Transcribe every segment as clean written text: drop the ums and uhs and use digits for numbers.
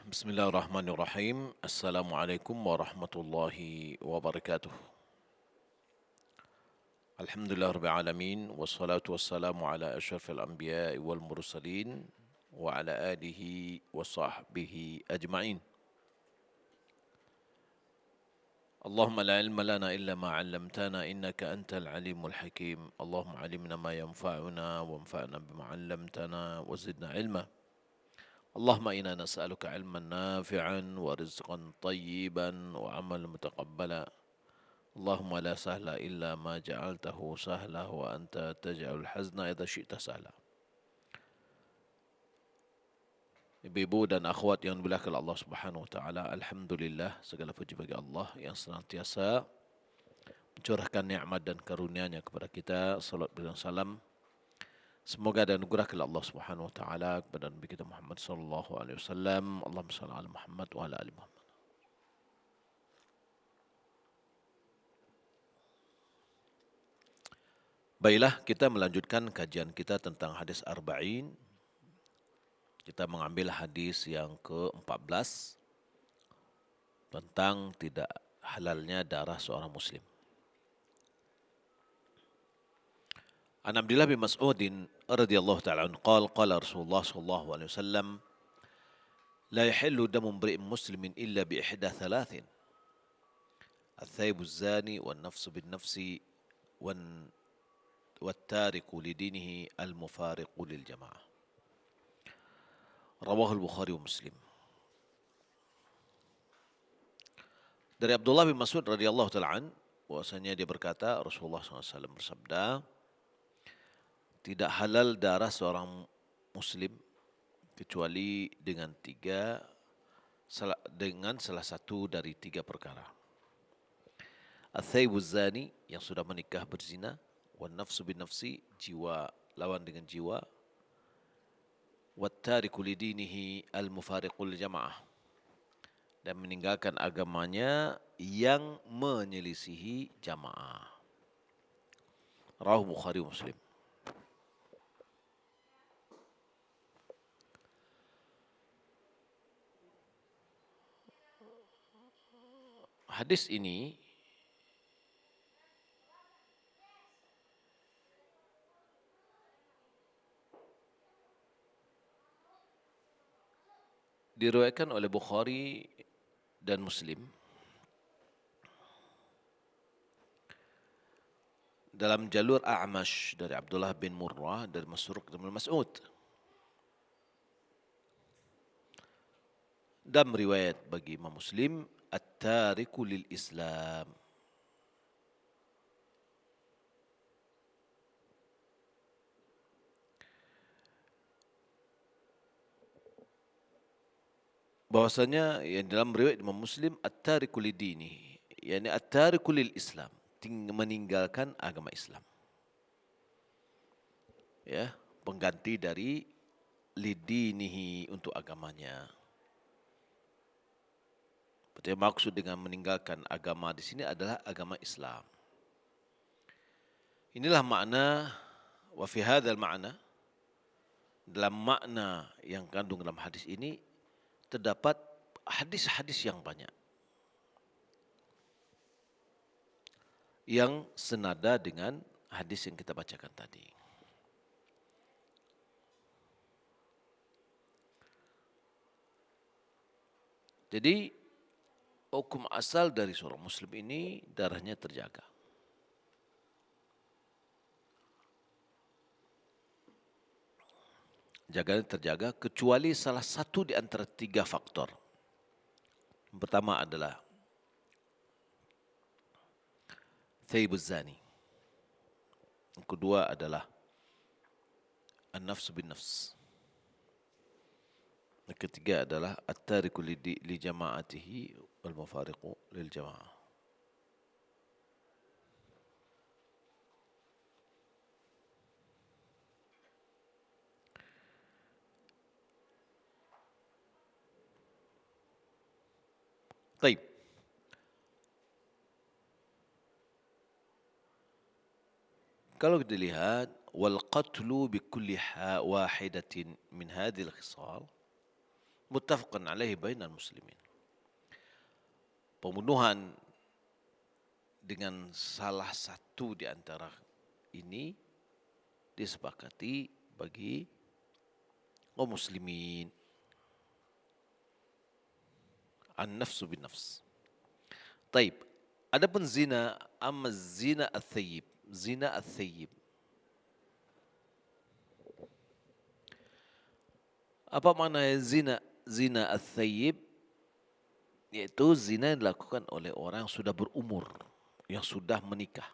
Bismillahirrahmanirrahim. Assalamualaikum warahmatullahi wabarakatuh. Alhamdulillah rabbil alamin wassalatu wassalamu ala asyrafil anbiya'i wal mursalin wa ala alihi wa sahbihi ajma'in. Allahumma la ilma lana illa ma 'allamtana innaka antal alimul hakim. Allahumma 'allimna ma yanfa'una wanfa'na bima 'allamtana wa zidna ilma. اللهم إنا نسألك علما نافعا ورزقا طيبا وعملا متقبلا اللهم لا سهل إلا ما جعلته سهلا وأنت تجعل الحزن إذا شئت سهلا. Ibu-ibu dan akhwat yang dimuliakan Allah Subhanahu wa taala, alhamdulillah segala puji bagi Allah yang senantiasa mencurahkan nikmat dan karunia-Nya kepada kita. Salat dan salam semoga dan anugerah Allah Subhanahu wa taala kepada Nabi kita Muhammad sallallahu alaihi wasallam. Allahumma shalli ala Muhammad wa ala ali Muhammad. Baiklah, kita melanjutkan kajian kita tentang hadis arba'in. Kita mengambil hadis yang ke-14 tentang tidak halalnya darah seorang muslim. An Abdullah bin Mas'udin radhiyallahu ta'ala anhu qala Rasulullah sallallahu alaihi wasallam la yahillu damu imri'in muslimin illa bi ihda thalathin الثيب الزاني والنفس بالنفس والتارك لدينه المفارق للجماعة. رواه البخاري ومسلم. Dari Abdullah bin Mas'ud radhiyallahu ta'ala an, bahwasanya dia berkata Rasulullah SAW bersabda, tidak halal darah seorang muslim kecuali dengan salah satu dari tiga perkara. Al-thaybuz zani, yang sudah menikah berzina, wan nafsu bin nafsi, jiwa lawan dengan jiwa, wat tariku lidinihi al-mufariqul jamaah, dan meninggalkan agamanya yang menyelisihi jamaah. Rawahu Bukhari Muslim. Hadis ini diriwayatkan oleh Bukhari dan Muslim dalam jalur A'mash dari Abdullah bin Murrah dari Masruq bin Mas'ud. Dan riwayat bagi Imam Muslim at-tariku lil Islam, bahwasanya yang dalam riwayat Imam Muslim at-tariku lidini, yakni at-tariku lil Islam, meninggalkan agama Islam. Ya, pengganti dari lidinihi, untuk agamanya. Berarti maksud dengan meninggalkan agama di sini adalah agama Islam. Inilah makna wa fi hadzal ma'na, dalam makna yang kandung dalam hadis ini terdapat hadis-hadis yang banyak yang senada dengan hadis yang kita bacakan tadi. Jadi hukum asal dari seorang muslim ini darahnya terjaga. Jaganya terjaga kecuali salah satu di antara tiga faktor. Yang pertama adalah thaybuz zani. Yang kedua adalah an-nafsu bin nafs. Yang ketiga adalah at-tariku li jama'atihi wal mufariqu lil jama'ah. Baik. Kalau kita lihat wal qatlu bi kulli wahidatin min hadhil khisal, muttafaqun alaihi bainal muslimin. Pembunuhan dengan salah satu di antara ini disepakati bagi kaum muslimin. An-nafsu bin nafs. Taib. Adapun zina, amma zina al-thayyib. Zina al-thayyib. Apa makna zina? Zina al-thayyib yaitu zina yang dilakukan oleh orang yang sudah berumur, yang sudah menikah.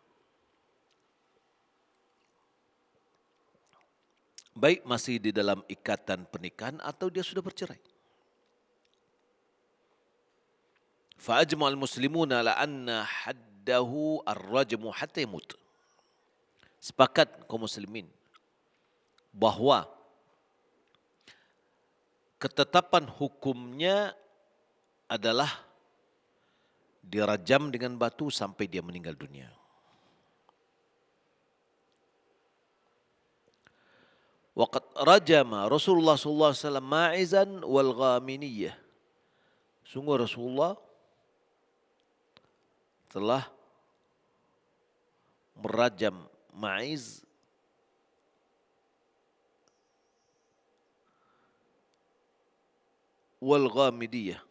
Baik masih di dalam ikatan pernikahan atau dia sudah bercerai. Fa'ajma al-muslimuna ala anna haddahu ar-rajmu hatta yamut. Sepakat kaum muslimin bahawa ketetapan hukumnya adalah dirajam dengan batu sampai dia meninggal dunia. Waqad rajama Rasulullah sallallahu alaihi wasallam Ma'izan wal Ghaminiyah. Sungguh Rasulullah telah merajam Ma'iz wal Ghamidiyah.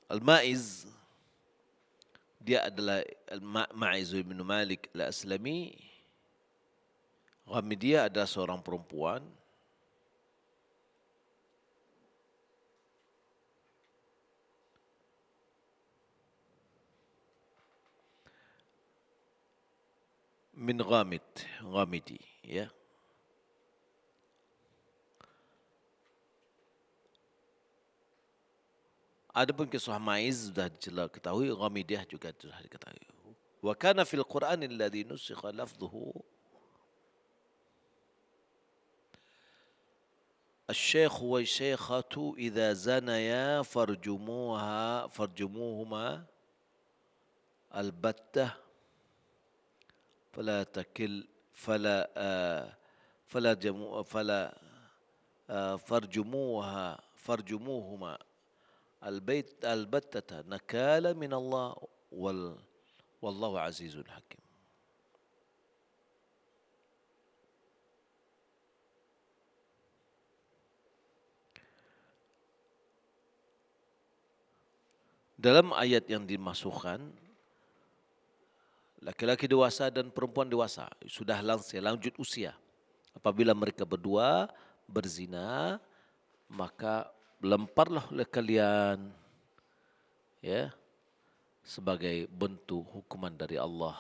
Al-Ma'iz dia adalah Ma'iz bin Malik al-Aslami. Ghamidiyah adalah seorang perempuan min Ghamidi, ya. Adapun kisah Ma'iz sudah diketahui, Ghamidiyah juga sudah diketahui. Wa kana fil Qur'an alladhi nusikha lafdhuhu الشيخ والشيخة إذا زنيا فرجموهما البتة فلا تكل فلا فلا جمو فلا فرجموهما البيت البتة نكالا من الله والله عزيز حكيم. Dalam ayat yang dimasukkan, laki-laki dewasa dan perempuan dewasa sudah lanjut usia. Apabila mereka berdua berzina, maka lemparlah oleh kalian, ya, sebagai bentuk hukuman dari Allah,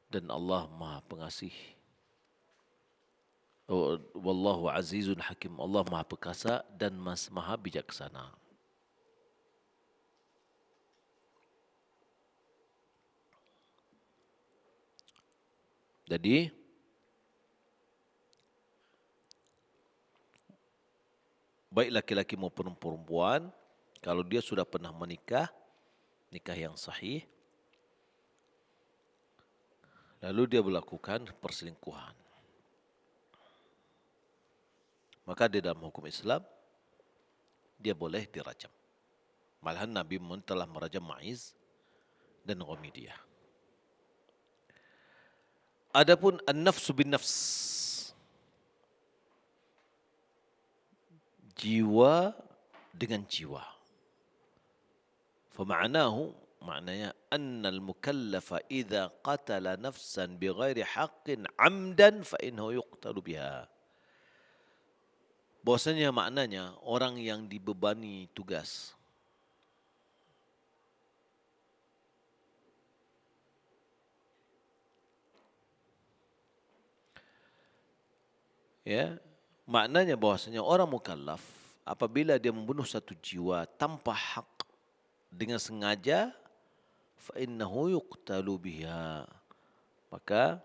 dan Allah Maha Pengasih. Wallahu azizun hakim. Allah Maha Perkasa dan Maha Bijaksana. Jadi baik laki-laki maupun perempuan, kalau dia sudah pernah menikah, nikah yang sahih, lalu dia melakukan perselingkuhan, maka di dalam hukum Islam dia boleh dirajam. Malahan Nabi telah merajam Ma'iz dan Ghamidiyah. Adapun an-nafsu bin nafs, jiwa dengan jiwa. Fama'nahu, maknanya annal mukallafa idza qatala nafsan bighairi haqqin 'amdan fa innahu yuqtalu biha. Bahwasanya maknanya orang yang dibebani tugas ya, maknanya bahwasanya orang mukallaf apabila dia membunuh satu jiwa tanpa hak dengan sengaja, fa innahu yuqtalu biha, maka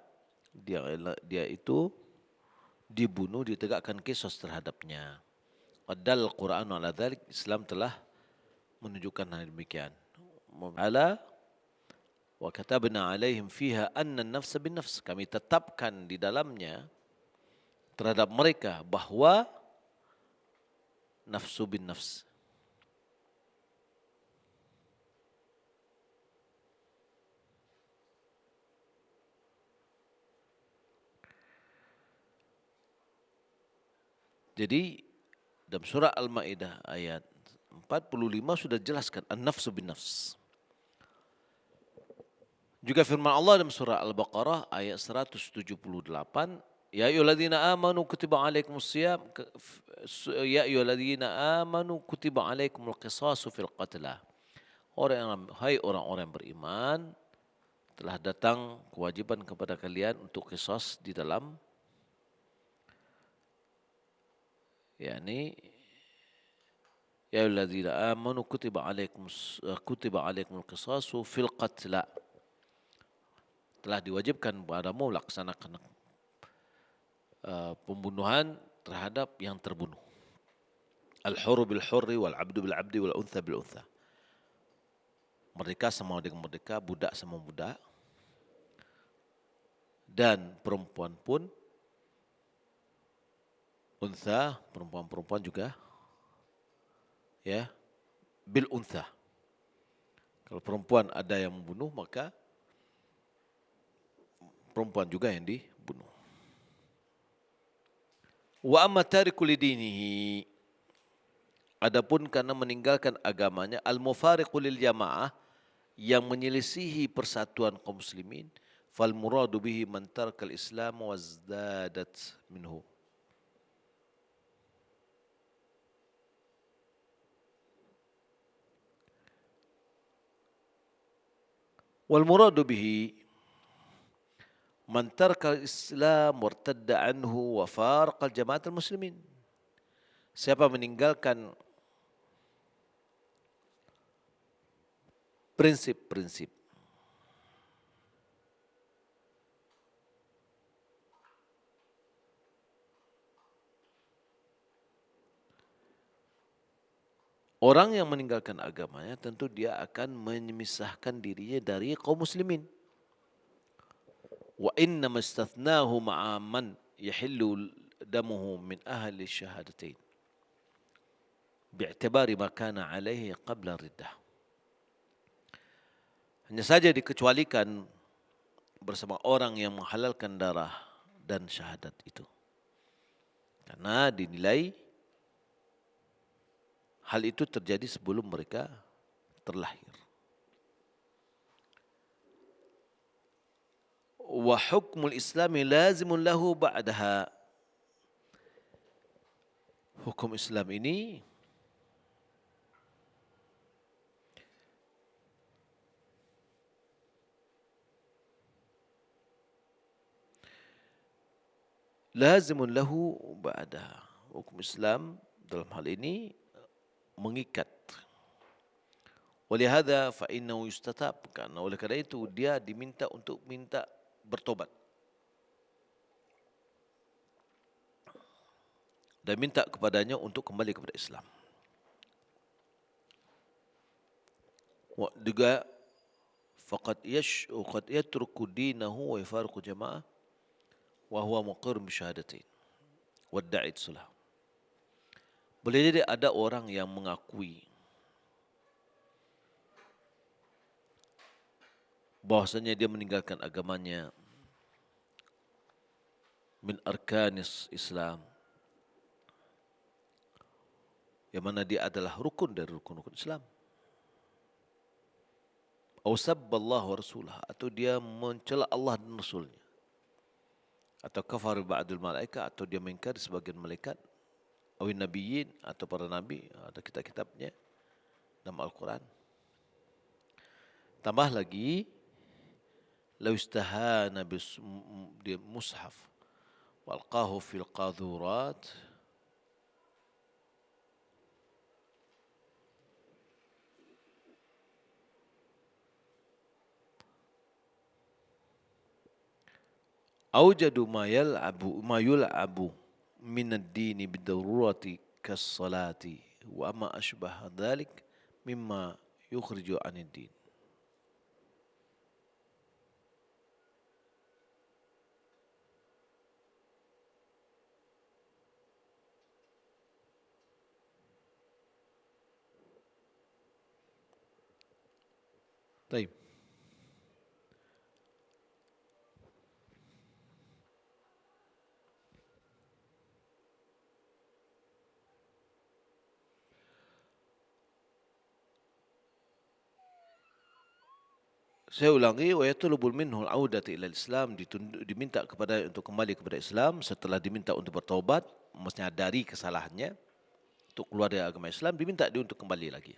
dia itu dibunuh, ditegakkan qisas terhadapnya. Padahal Al-Quran ala dzalik, Islam telah menunjukkan hal demikian. Ala Wa katabna alaihim fiha anna an-nafsa bin-nafs. Kami tetapkan di dalamnya terhadap mereka bahwa nafsu bin nafs. Jadi dalam surah Al-Maidah ayat 45 sudah jelaskan an-nafsu bin nafs. Juga firman Allah dalam surah Al-Baqarah ayat 178, ya ayyuhalladzina amanu kutiba alaikumus shiyam, ya ayyuhalladzina amanu kutiba alaikumul qisasu fil qatla. Hai orang-orang yang beriman, telah datang kewajiban kepada kalian untuk qisas di dalam, yakni ya ayyuhalladzina amanu kutiba alaikumul qisasu fil qatla. Telah diwajibkan padamu melaksanakan pembunuhan terhadap yang terbunuh. Al-hurru bil-hurri wal-'abdu bil-'abdi wal-untha bil-untha. Merdeka sama dengan merdeka, budak sama budak. Dan perempuan pun, untha, perempuan-perempuan juga, ya, bil-untha. Kalau perempuan ada yang membunuh, maka perempuan juga yang dibunuh. Wa amma tariku lidinihi, adapun karena meninggalkan agamanya, al-mufariqu lil jamaah, yang menyelisihi persatuan kaum muslimin, fal muradu bihi man tarakal islam wazdadat minhu. Wal muradu bihi man tarakal islam wartadda anhu wa faraqal jama'atul muslimin. Siapa meninggalkan prinsip-prinsip orang yang meninggalkan agamanya, tentu dia akan memisahkan dirinya dari kaum muslimin. Wa inna mastathnahu ma'a man yahillu damuhu min ahli syahadatain bi'tibari ma kana alaihi qabla riddah. Hanya saja dikecualikan bersama orang yang menghalalkan darah dan syahadat itu, karena dinilai hal itu terjadi sebelum mereka terlahir. Wa hukmul islami lazimun lahu ba'daha. Hukum Islam ini lazimun lahu ba'daha. Hukum Islam dalam hal ini mengikat. Walihada fa innahu yustatab, karena oleh kerana itu dia diminta untuk minta bertobat dan minta kepadanya untuk kembali kepada Islam. Juga faqad yatruku dinahu wa yafariqu jama'ah wa huwa muqirrun bi syahadatain wa da'id sulah. Boleh jadi ada orang yang mengakui bahwasanya dia meninggalkan agamanya min arkanis Islam, yang mana dia adalah rukun dari rukun-rukun Islam. Aw sabballahu wa rasulah, atau dia mencela Allah dan Rasulnya. Atau kafar ba'dul malaika, atau dia mengingkari sebagian malaikat. Awin nabiyyin, atau para nabi, ada kitab-kitabnya dalam Al-Quran. Tambah lagi, law istahana bi mushaf walqahu fil qadhurat, awjadu ma yul'abu min ad-dini bid-darurati kas-salati wa ma ashbaha dhalik mimma yukhriju 'anid din. Baik. Saya ulangi, wa yatlubul minhu al-audata ila al-Islam, diminta kepada untuk kembali kepada Islam setelah diminta untuk bertaubat, menyadari kesalahannya, untuk keluar dari agama Islam, diminta dia untuk kembali lagi.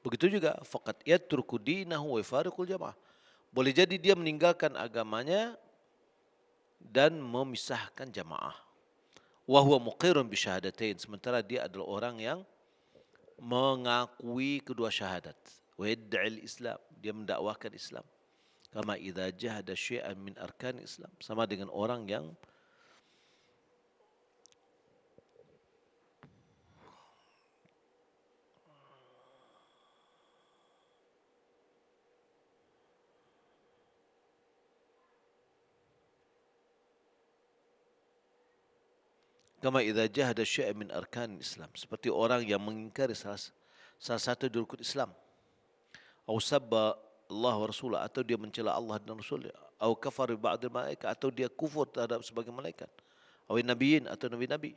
Begitu juga faqad yatruku dinahu wa yafariqul jamaah. Boleh jadi dia meninggalkan agamanya dan memisahkan jamaah. Wa huwa muqirrun bi syahadatain, sementara dia adalah orang yang mengakui kedua syahadat. Wa yad'i al-Islam, dia mendakwahkan Islam. Kama idza jahada syai'an min arkan Islam, sama dengan orang yang kama idza jahada syai'an min arkan Islam, seperti orang yang mengingkari salah satu dari rukun Islam. Atau sabba Allah wa Rasulah, atau dia mencela Allah dan Rasulnya. Atau kafar bi ba'dil malaikat, atau dia kufur terhadap sebagian malaikat. Atau nabiyin, atau nabi-nabi.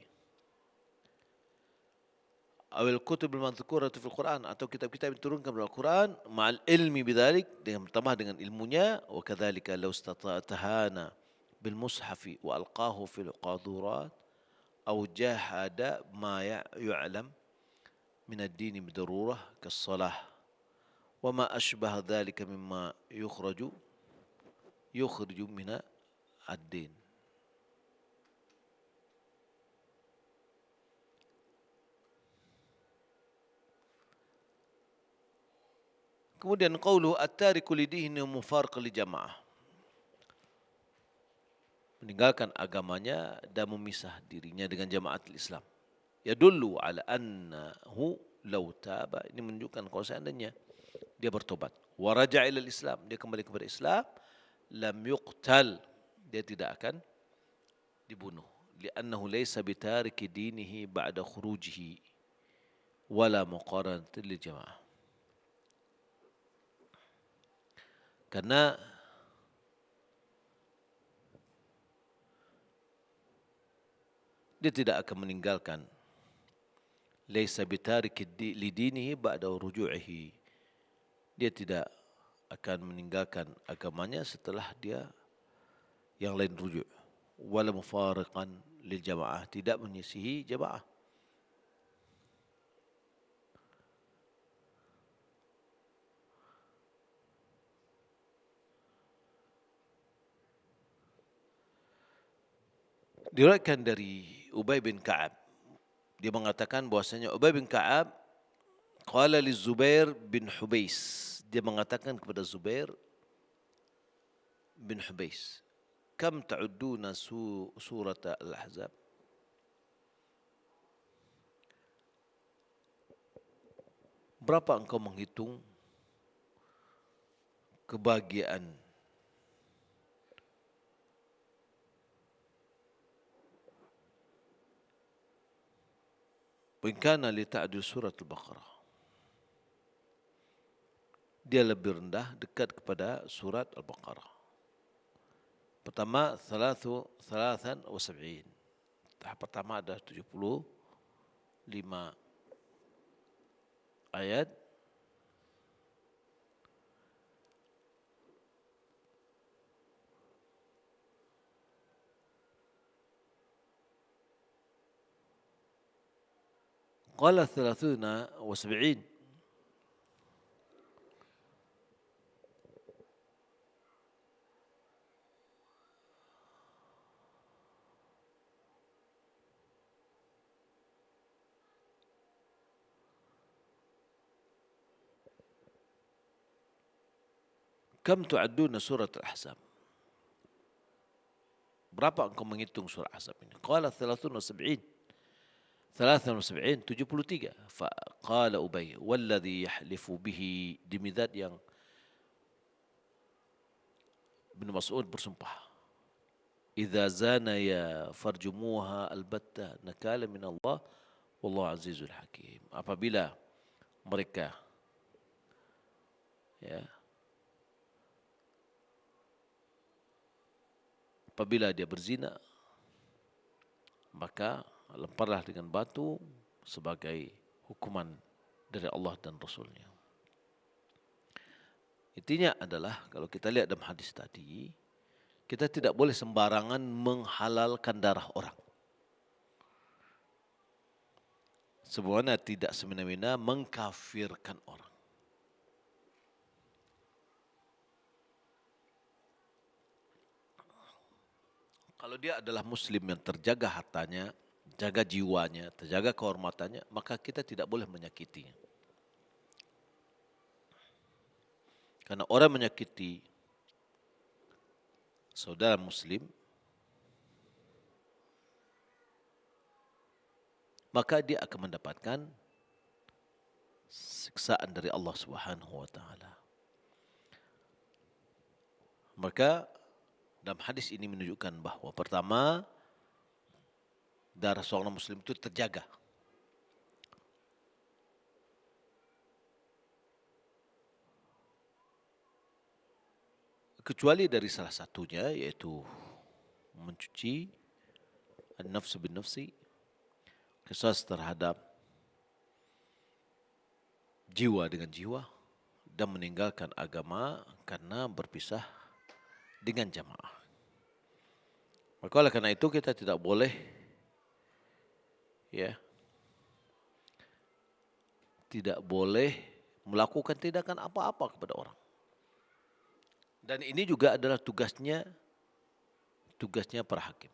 Awal kutub al-madhkurah fil Quran, atau kitab-kitab yang diturunkan dalam Al-Quran, ma'al ilmi bidzalik, dengan bertambah dengan ilmunya. Wa kadzalika law istata'tahana bil mushafi wa alqahu fil qadurat aw jahada ma yu'lam min ad-din bidarurah kas-salah wa ma ashbah dzalika mimma yukhraju min ad-din. Kemudian qauluhu at-tariku lidinihi mufariq li jamaah, meninggalkan agamanya dan memisah dirinya dengan jamaat Islam. Yadullu ala annahu law taba, ini menunjukkan kalau seandainya dia bertobat, wa raja'a ila Islam, dia kembali kepada Islam, lam yuqtal, dia tidak akan dibunuh. Li'annahu laysa bitariki dinihi ba'da khurujihi wala muqaranatin lil jamaah. Karena dia tidak akan meninggalkan, laisa bitariki lidinihi ba'da ruju'ihi, dia tidak akan meninggalkan agamanya setelah dia yang lain rujuk. Wala mufariqan lil jamaah, tidak menyisihi jamaah. Diriwayatkan dari Ubay bin Ka'ab, dia mengatakan bahwasanya Ubay bin Ka'ab qala li Zubair bin Hubais, dia mengatakan kepada Zubair bin Hubais, kam ta'udduna surat Al-Ahzab, berapa engkau menghitung kebahagiaan Bingkana li ta'dil surat Al-Baqarah, dia lebih rendah dekat kepada surat Al-Baqarah. Pertama, 73. Tahap pertama ada 75 ayat. Qala 73. Kam tu'adduna surat Al-Ahzab, berapa engkau menghitung surah Ahzab ini? Qala 73. 73. Faqala Ubay, walladhi yahlifu bihi, demi zat yang Ibn Mas'ud bersumpah, idza zana ya farjumuha albatta nakala min Allah wallahu azizul hakim, apabila mereka, ya, apabila dia berzina, maka lemparlah dengan batu sebagai hukuman dari Allah dan Rasulnya. Intinya adalah kalau kita lihat dalam hadis tadi, kita tidak boleh sembarangan menghalalkan darah orang. Sebenarnya tidak semena-mena mengkafirkan orang. Kalau dia adalah muslim yang terjaga hartanya, jaga jiwanya, terjaga kehormatannya, maka kita tidak boleh menyakitinya. Karena orang menyakiti saudara muslim, maka dia akan mendapatkan siksaan dari Allah Subhanahu wa taala. Maka dalam hadis ini menunjukkan bahawa pertama, darah seorang muslim itu terjaga. Kecuali dari salah satunya, yaitu mencuci an-nafs bin nafsi, qisas terhadap jiwa dengan jiwa, dan meninggalkan agama karena berpisah dengan jamaah. Maka oleh karena itu kita tidak boleh tidak boleh melakukan tindakan apa-apa kepada orang. Dan ini juga adalah tugasnya para hakim.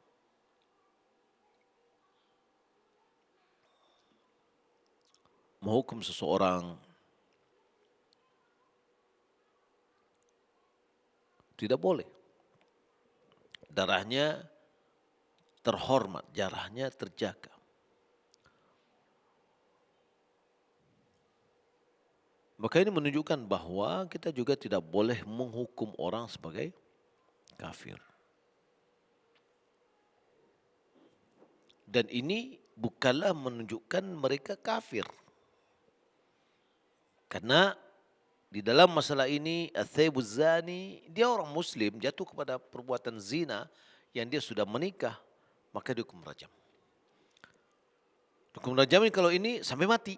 Menghukum seseorang tidak boleh. Darahnya terhormat, darahnya terjaga. Maka ini menunjukkan bahawa kita juga tidak boleh menghukum orang sebagai kafir. Dan ini bukanlah menunjukkan mereka kafir. Karena di dalam masalah ini, ats-tsayibuz zani, dia orang muslim jatuh kepada perbuatan zina yang dia sudah menikah, maka dihukum rajam. Hukum rajam ini kalau ini sampai mati.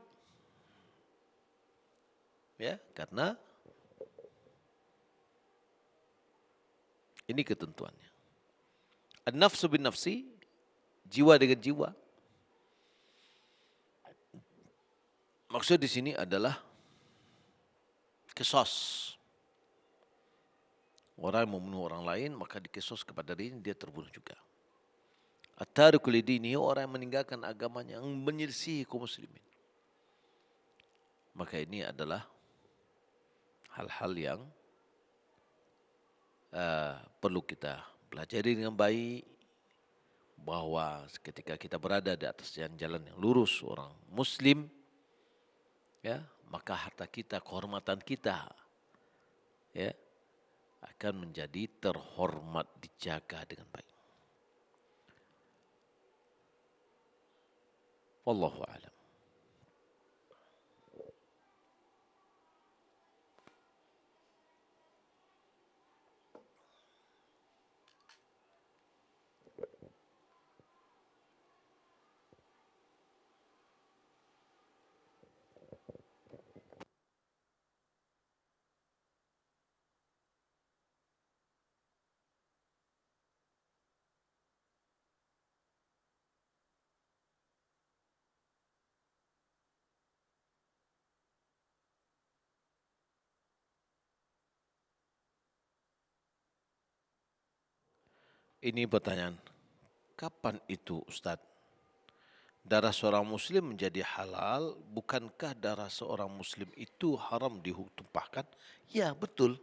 Ya, karena ini ketentuannya. An-nafsu bin nafsi, jiwa dengan jiwa. Maksud di sini adalah qisas. Orang yang membunuh orang lain, maka diqisas kepada dirinya, dia terbunuh juga. At-tariku lidinihi, orang yang meninggalkan agamanya, yang menyelisihi kaum muslimin. Maka ini adalah hal-hal yang perlu kita pelajari dengan baik, bahwa ketika kita berada di atas jalan yang lurus, orang muslim, ya, maka harta kita, kehormatan kita, ya, akan menjadi terhormat, dijaga dengan baik. Wallahu a'lam. Ini pertanyaan, kapan itu Ustaz? Darah seorang muslim menjadi halal, bukankah darah seorang muslim itu haram ditumpahkan? Ya, betul.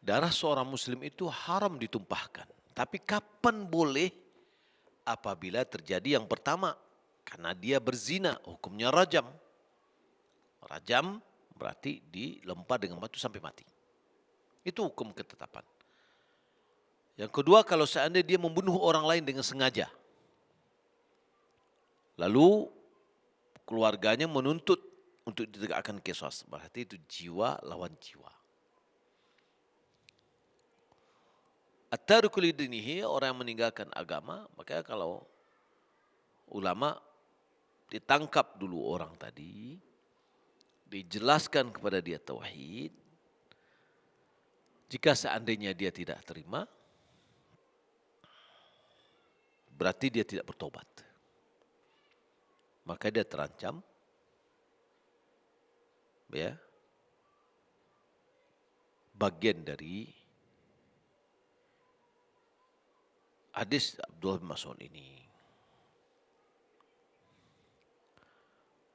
Darah seorang muslim itu haram ditumpahkan. Tapi kapan boleh? Apabila terjadi yang pertama, karena dia berzina, hukumnya rajam. Rajam berarti dilempar dengan batu sampai mati. Itu hukum ketetapan. Yang kedua, kalau seandainya dia membunuh orang lain dengan sengaja, lalu keluarganya menuntut untuk ditegakkan qisas, berarti itu jiwa lawan jiwa. At-tariku lidinihi, orang yang meninggalkan agama, makanya kalau ulama ditangkap dulu orang tadi, dijelaskan kepada dia tauhid, jika seandainya dia tidak terima, berarti dia tidak bertobat. Maka dia terancam, ya, bagian dari hadis Abdullah bin Mas'ud ini.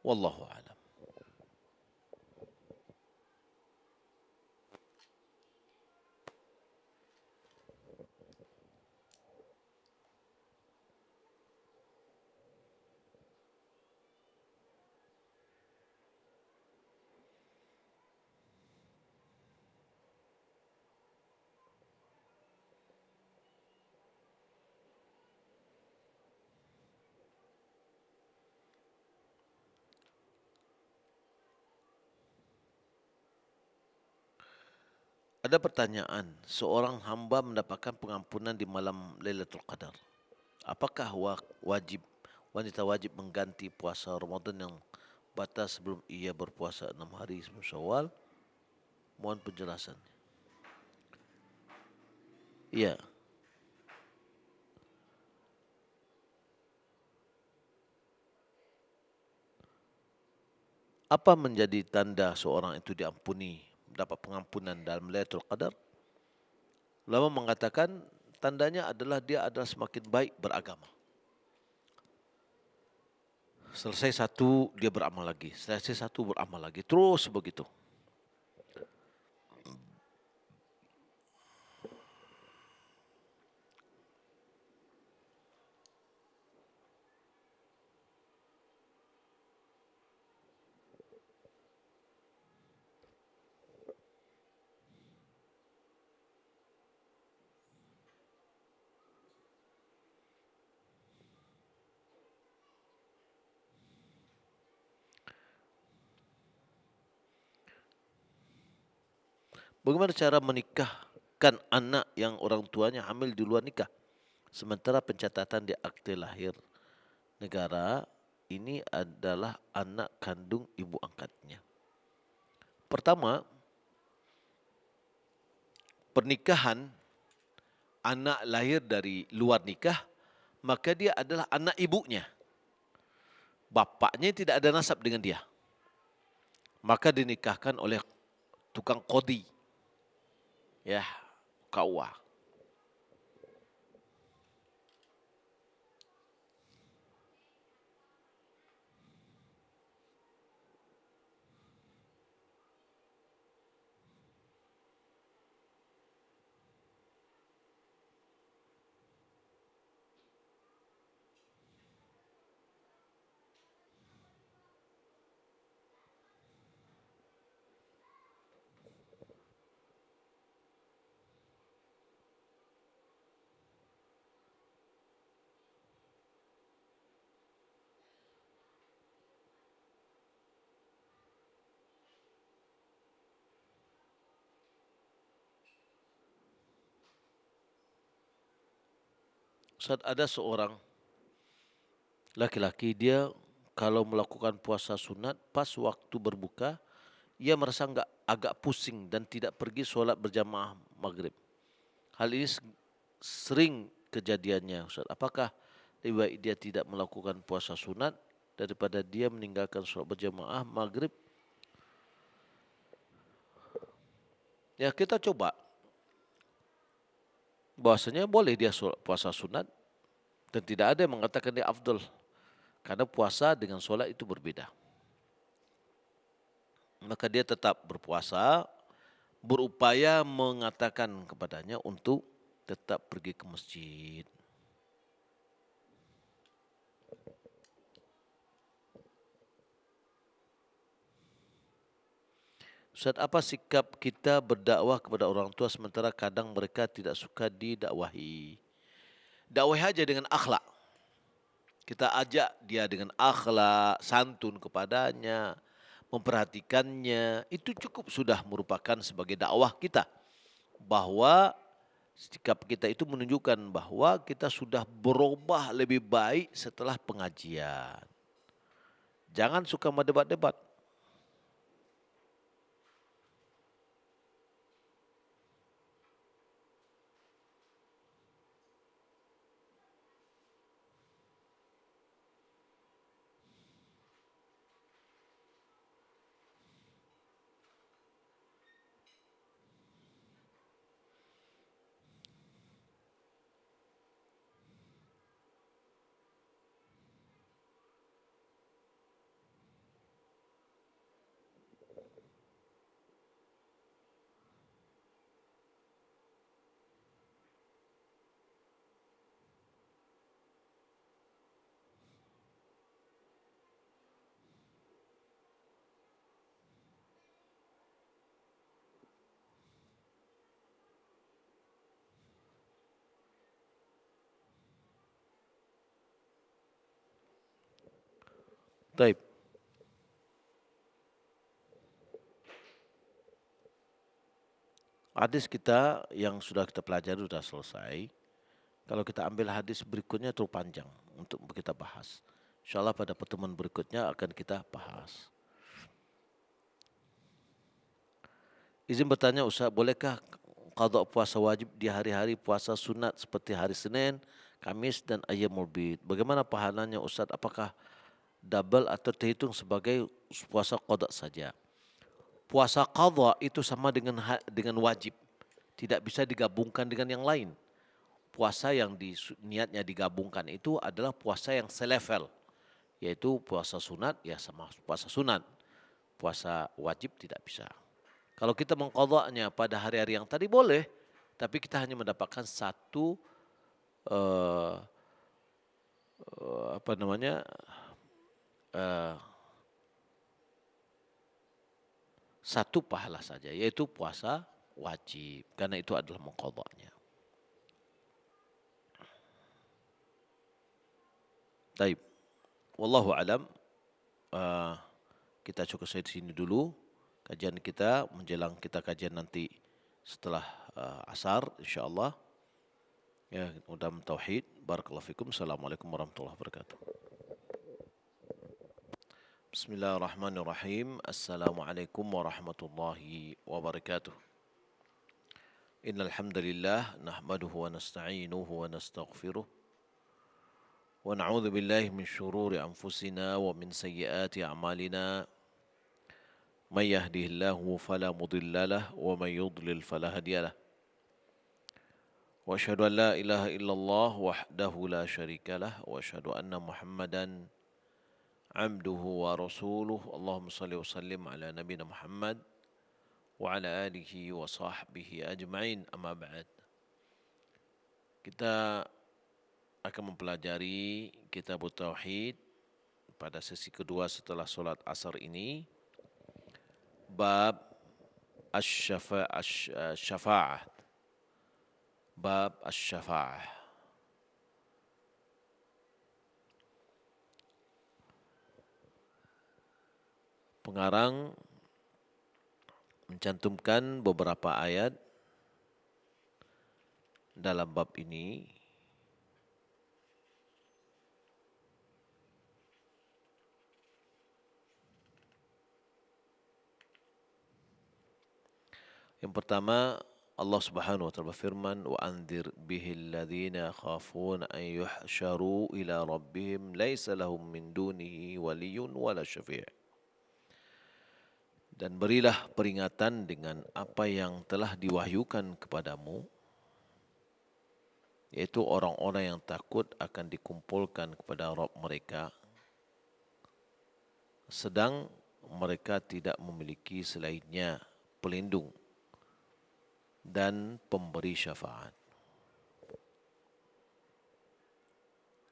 Wallahu a'lam. Ada pertanyaan, seorang hamba mendapatkan pengampunan di malam Lailatul Qadar. Apakah wanita wajib mengganti puasa Ramadan yang batas sebelum ia berpuasa 6 hari sebelum Syawal? Mohon penjelasan. Ya, apa menjadi tanda seorang itu diampuni, dapat pengampunan dalam Lailatul Qadar? Ulama mengatakan tandanya adalah dia adalah semakin baik beragama. Selesai satu, dia beramal lagi. Selesai satu, beramal lagi. Terus begitu. Bagaimana cara menikahkan anak yang orang tuanya hamil di luar nikah? Sementara pencatatan di akte lahir negara ini adalah anak kandung ibu angkatnya. Pertama, pernikahan anak lahir dari luar nikah, maka dia adalah anak ibunya. Bapaknya tidak ada nasab dengan dia. Maka dinikahkan oleh tukang qadi. Ya, KUA. Saat ada seorang laki-laki, dia kalau melakukan puasa sunat pas waktu berbuka, ia merasa agak pusing dan tidak pergi solat berjamaah maghrib. Hal ini sering kejadiannya, Ustaz. Apakah lebih baik dia tidak melakukan puasa sunat daripada dia meninggalkan solat berjamaah maghrib? Ya, kita coba. Bahwasanya boleh dia puasa sunat dan tidak ada yang mengatakan dia afdal. Karena puasa dengan solat itu berbeda. Maka dia tetap berpuasa, berupaya mengatakan kepadanya untuk tetap pergi ke masjid. Ustaz, apa sikap kita berdakwah kepada orang tua sementara kadang mereka tidak suka didakwahi? Dakwahi aja dengan akhlak. Kita ajak dia dengan akhlak, santun kepadanya, memperhatikannya. Itu cukup sudah merupakan sebagai dakwah kita. Bahwa Sikap kita itu menunjukkan bahwa kita sudah berubah lebih baik setelah pengajian. Jangan suka mendebat-debat. Baik. Hadis kita yang sudah kita pelajari sudah selesai. Kalau kita ambil hadis berikutnya terlalu panjang untuk kita bahas. InsyaAllah pada pertemuan berikutnya akan kita bahas. Izin bertanya Ustaz, bolehkah qada puasa wajib di hari-hari puasa sunat seperti hari Senin, Kamis dan Ayyamul Bid? Bagaimana pahalanya Ustaz? Apakah double atau terhitung sebagai puasa qada saja? Puasa qada itu sama dengan wajib. Tidak bisa digabungkan dengan yang lain. Puasa yang niatnya digabungkan itu adalah puasa yang selevel. Yaitu puasa sunat ya sama puasa sunat. Puasa wajib tidak bisa. Kalau kita mengqadanya pada hari-hari yang tadi boleh, tapi kita hanya mendapatkan satu uh, apa namanya uh, satu pahala saja, yaitu puasa wajib, karena itu adalah mengqadanya. Baik, wallahu alam. Kita cukup sampai di sini dulu kajian kita menjelang kita kajian nanti setelah asar insyaallah. Ya, mudah tauhid. Barakallahu fikum. Assalamualaikum warahmatullahi wabarakatuh. Bismillahirrahmanirrahim. Assalamualaikum warahmatullahi wabarakatuh. Innal hamdalillah nahmaduhu wa nasta'inuhu wa nastaghfiruh wa na'udzu billahi min shururi anfusina wa min sayyiati a'malina. May yahdihillahu fala mudilla lahu wa may yudlil fala hadiya lahu. Wa asyhadu an la ilaha illallah wahdahu la syarika lah wa asyhadu anna Muhammadan abduhu wa rasuluh. Allahumma salli wa sallim ala nabiyina Muhammad wa ala alihi wa sahbihi ajma'in. Amma ba'd. Kita akan mempelajari kitab tauhid pada sesi kedua setelah solat asar ini. Bab asy-syafa'ah. Bab asy-syafa'ah. Pengarang mencantumkan beberapa ayat dalam bab ini. Yang pertama, Allah Subhanahu wa taala berfirman, "Wa anzir bihil ladzina yakhafuna an yuhsyaru ila rabbihim laisa lahum min dunihi waliyyun wala syafi'." Dan berilah peringatan dengan apa yang telah diwahyukan kepadamu, yaitu orang-orang yang takut akan dikumpulkan kepada Rabb mereka, sedang mereka tidak memiliki selainnya pelindung dan pemberi syafaat.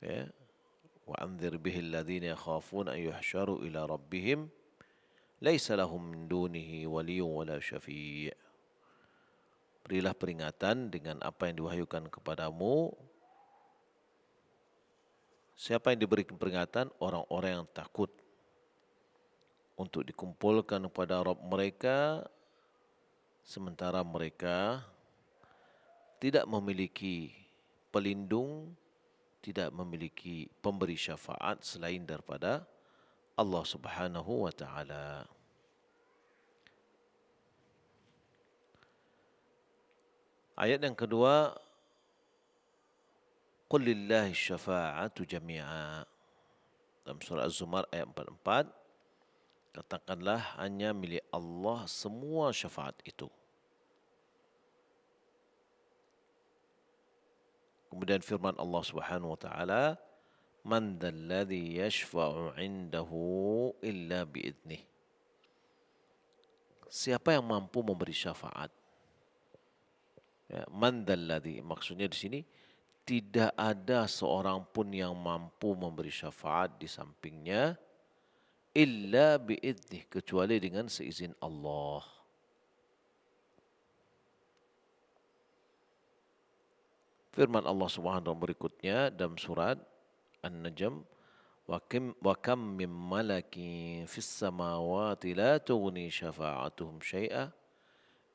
Ya. Wa anzir bihil ladzina yakhafuna an yuhsyaru ila rabbihim laisa lahum min dunihi waliyyun wala syafi'. Berilah peringatan dengan apa yang diwahyukan kepadamu. Siapa yang diberi peringatan? Orang-orang yang takut untuk dikumpulkan kepada Rabb mereka, sementara mereka tidak memiliki pelindung, tidak memiliki pemberi syafaat selain daripada Allah Subhanahu wa taala. Ayat yang kedua, qul lillahi syafa'atu jami'a. Dalam surah Az-Zumar ayat 44, katakanlah hanya milik Allah semua syafaat itu. Kemudian firman Allah Subhanahu wa taala, man dzalladzi yashfa'u 'indahu illa bi'idnih. Siapa yang mampu memberi syafaat? Ya, man dzalladzi, maksudnya di sini tidak ada seorang pun yang mampu memberi syafaat di sampingnya illa bi'idnih, kecuali dengan seizin Allah. Firman Allah Subhanahu berikutnya dalam surat An-Najm, wa kam min malakin fis samawati la tughni syafa'atuhum syai'a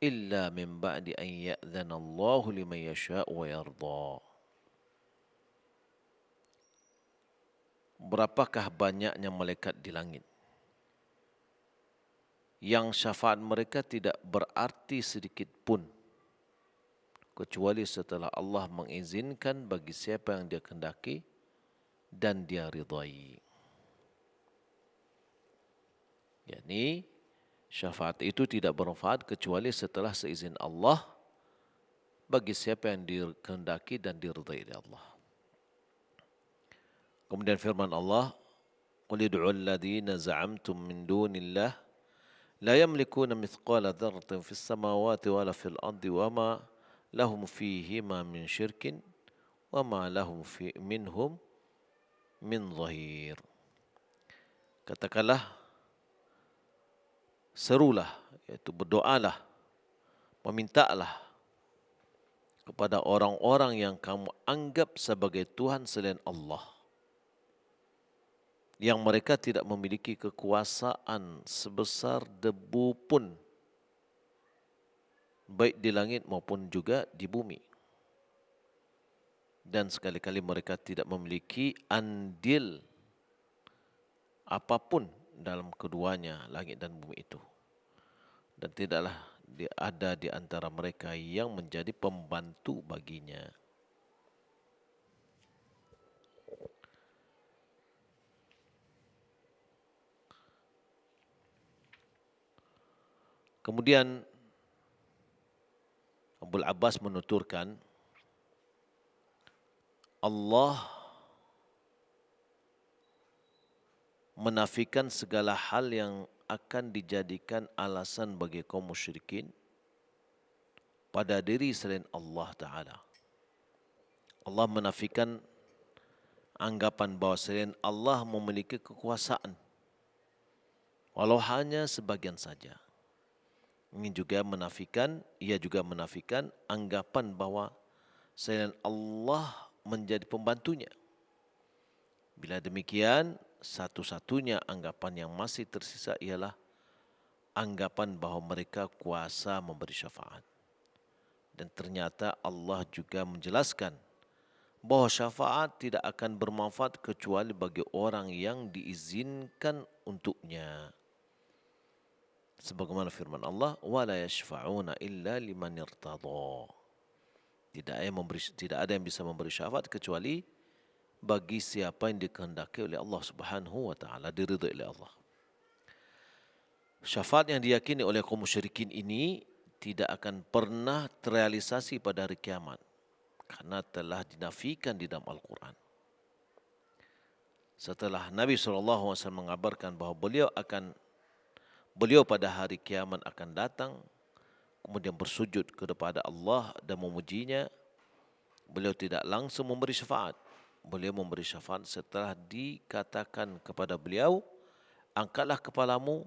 illa min ba'di an ya'dzana Allahu liman yasha'u wa yarda. Berapakah banyaknya malaikat di langit yang syafaat mereka tidak berarti sedikit pun kecuali setelah Allah mengizinkan bagi siapa yang Dia kehendaki dan Dia ridai. Yani syafaat itu tidak bermanfaat kecuali setelah seizin Allah bagi siapa yang dikehendaki dan diridai oleh Allah. Kemudian firman Allah, qul ud'u alladhina za'amtum min dunillah la yamlikuna mithqala dzarratin fis samawati wala fil ardi wama lahum fihima min syirkin wama lahum minhum min zahir. Katakanlah, serulah, iaitu berdoalah, memintalah kepada orang-orang yang kamu anggap sebagai Tuhan selain Allah, yang mereka tidak memiliki kekuasaan sebesar debu pun, baik di langit maupun juga di bumi. Dan sekali-kali mereka tidak memiliki andil apapun dalam keduanya, langit dan bumi itu. Dan tidaklah ada di antara mereka yang menjadi pembantu baginya. Kemudian Abdul Abbas menuturkan, Allah menafikan segala hal yang akan dijadikan alasan bagi kaum musyrikin pada diri selain Allah Ta'ala. Allah menafikan anggapan bahawa selain Allah memiliki kekuasaan, walau hanya sebagian saja. Ia juga menafikan anggapan bahawa selain Allah menjadi pembantunya. Bila demikian, satu-satunya anggapan yang masih tersisa ialah anggapan bahawa mereka kuasa memberi syafaat. Dan ternyata Allah juga menjelaskan bahawa syafaat tidak akan bermanfaat kecuali bagi orang yang diizinkan untuknya. Sebagaimana firman Allah, وَلَا يَشْفَعُونَ إِلَّا لِمَنِ ارْتَضَى. Tidak ada yang bisa memberi syafaat kecuali bagi siapa yang dikehendaki oleh Allah Subhanahu wa taala, diridai oleh Allah. Syafaat yang diyakini oleh kaum musyrikin ini tidak akan pernah terrealisasi pada hari kiamat karena telah dinafikan di dalam Al-Quran. Setelah Nabi SAW mengabarkan bahawa beliau pada hari kiamat akan datang, kemudian bersujud kepada Allah dan memujinya, beliau tidak langsung memberi syafaat. Beliau memberi syafaat setelah dikatakan kepada beliau, angkatlah kepalamu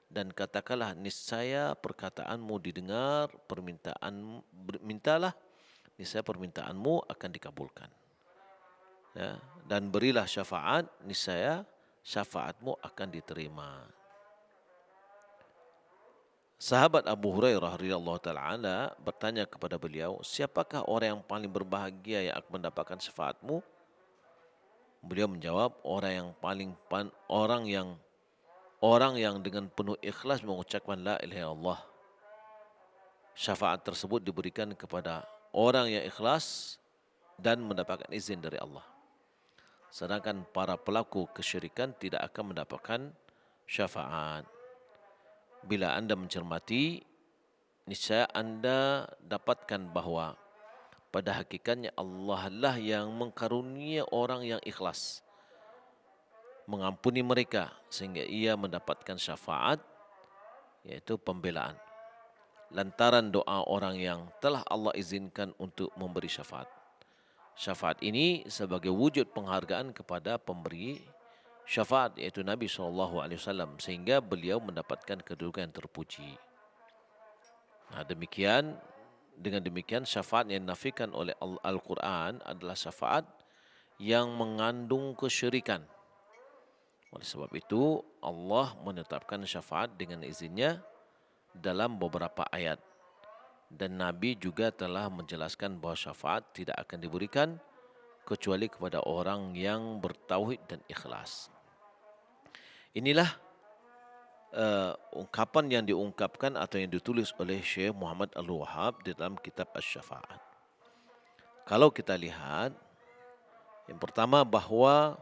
dan katakanlah, niscaya perkataanmu didengar, mintalah, niscaya permintaanmu akan dikabulkan. Ya, dan berilah syafaat, niscaya syafaatmu akan diterima. Sahabat Abu Hurairah radhiyallahu taala anhu bertanya kepada beliau, siapakah orang yang paling berbahagia yang akan mendapatkan syafaatmu? Beliau menjawab, orang yang dengan penuh ikhlas mengucapkan la ilaha illallah. Syafaat tersebut diberikan kepada orang yang ikhlas dan mendapatkan izin dari Allah. Sedangkan para pelaku kesyirikan tidak akan mendapatkan syafaat. Bila Anda mencermati, niscaya Anda dapatkan bahwa pada hakikatnya Allah lah yang mengkarunia orang yang ikhlas, mengampuni mereka sehingga ia mendapatkan syafaat, yaitu pembelaan, lantaran doa orang yang telah Allah izinkan untuk memberi syafaat. Syafaat ini sebagai wujud penghargaan kepada pemberi syafaat, yaitu Nabi SAW, sehingga beliau mendapatkan kedudukan yang terpuji. Nah, dengan demikian syafaat yang dinafikan oleh Al-Quran adalah syafaat yang mengandung kesyirikan. Oleh sebab itu Allah menetapkan syafaat dengan izinnya dalam beberapa ayat. Dan Nabi juga telah menjelaskan bahawa syafaat tidak akan diberikan kecuali kepada orang yang bertauhid dan ikhlas. Inilah ungkapan yang diungkapkan atau yang ditulis oleh Syekh Muhammad Al-Wahhab di dalam kitab Asy-Syafa'at. Kalau kita lihat, yang pertama bahwa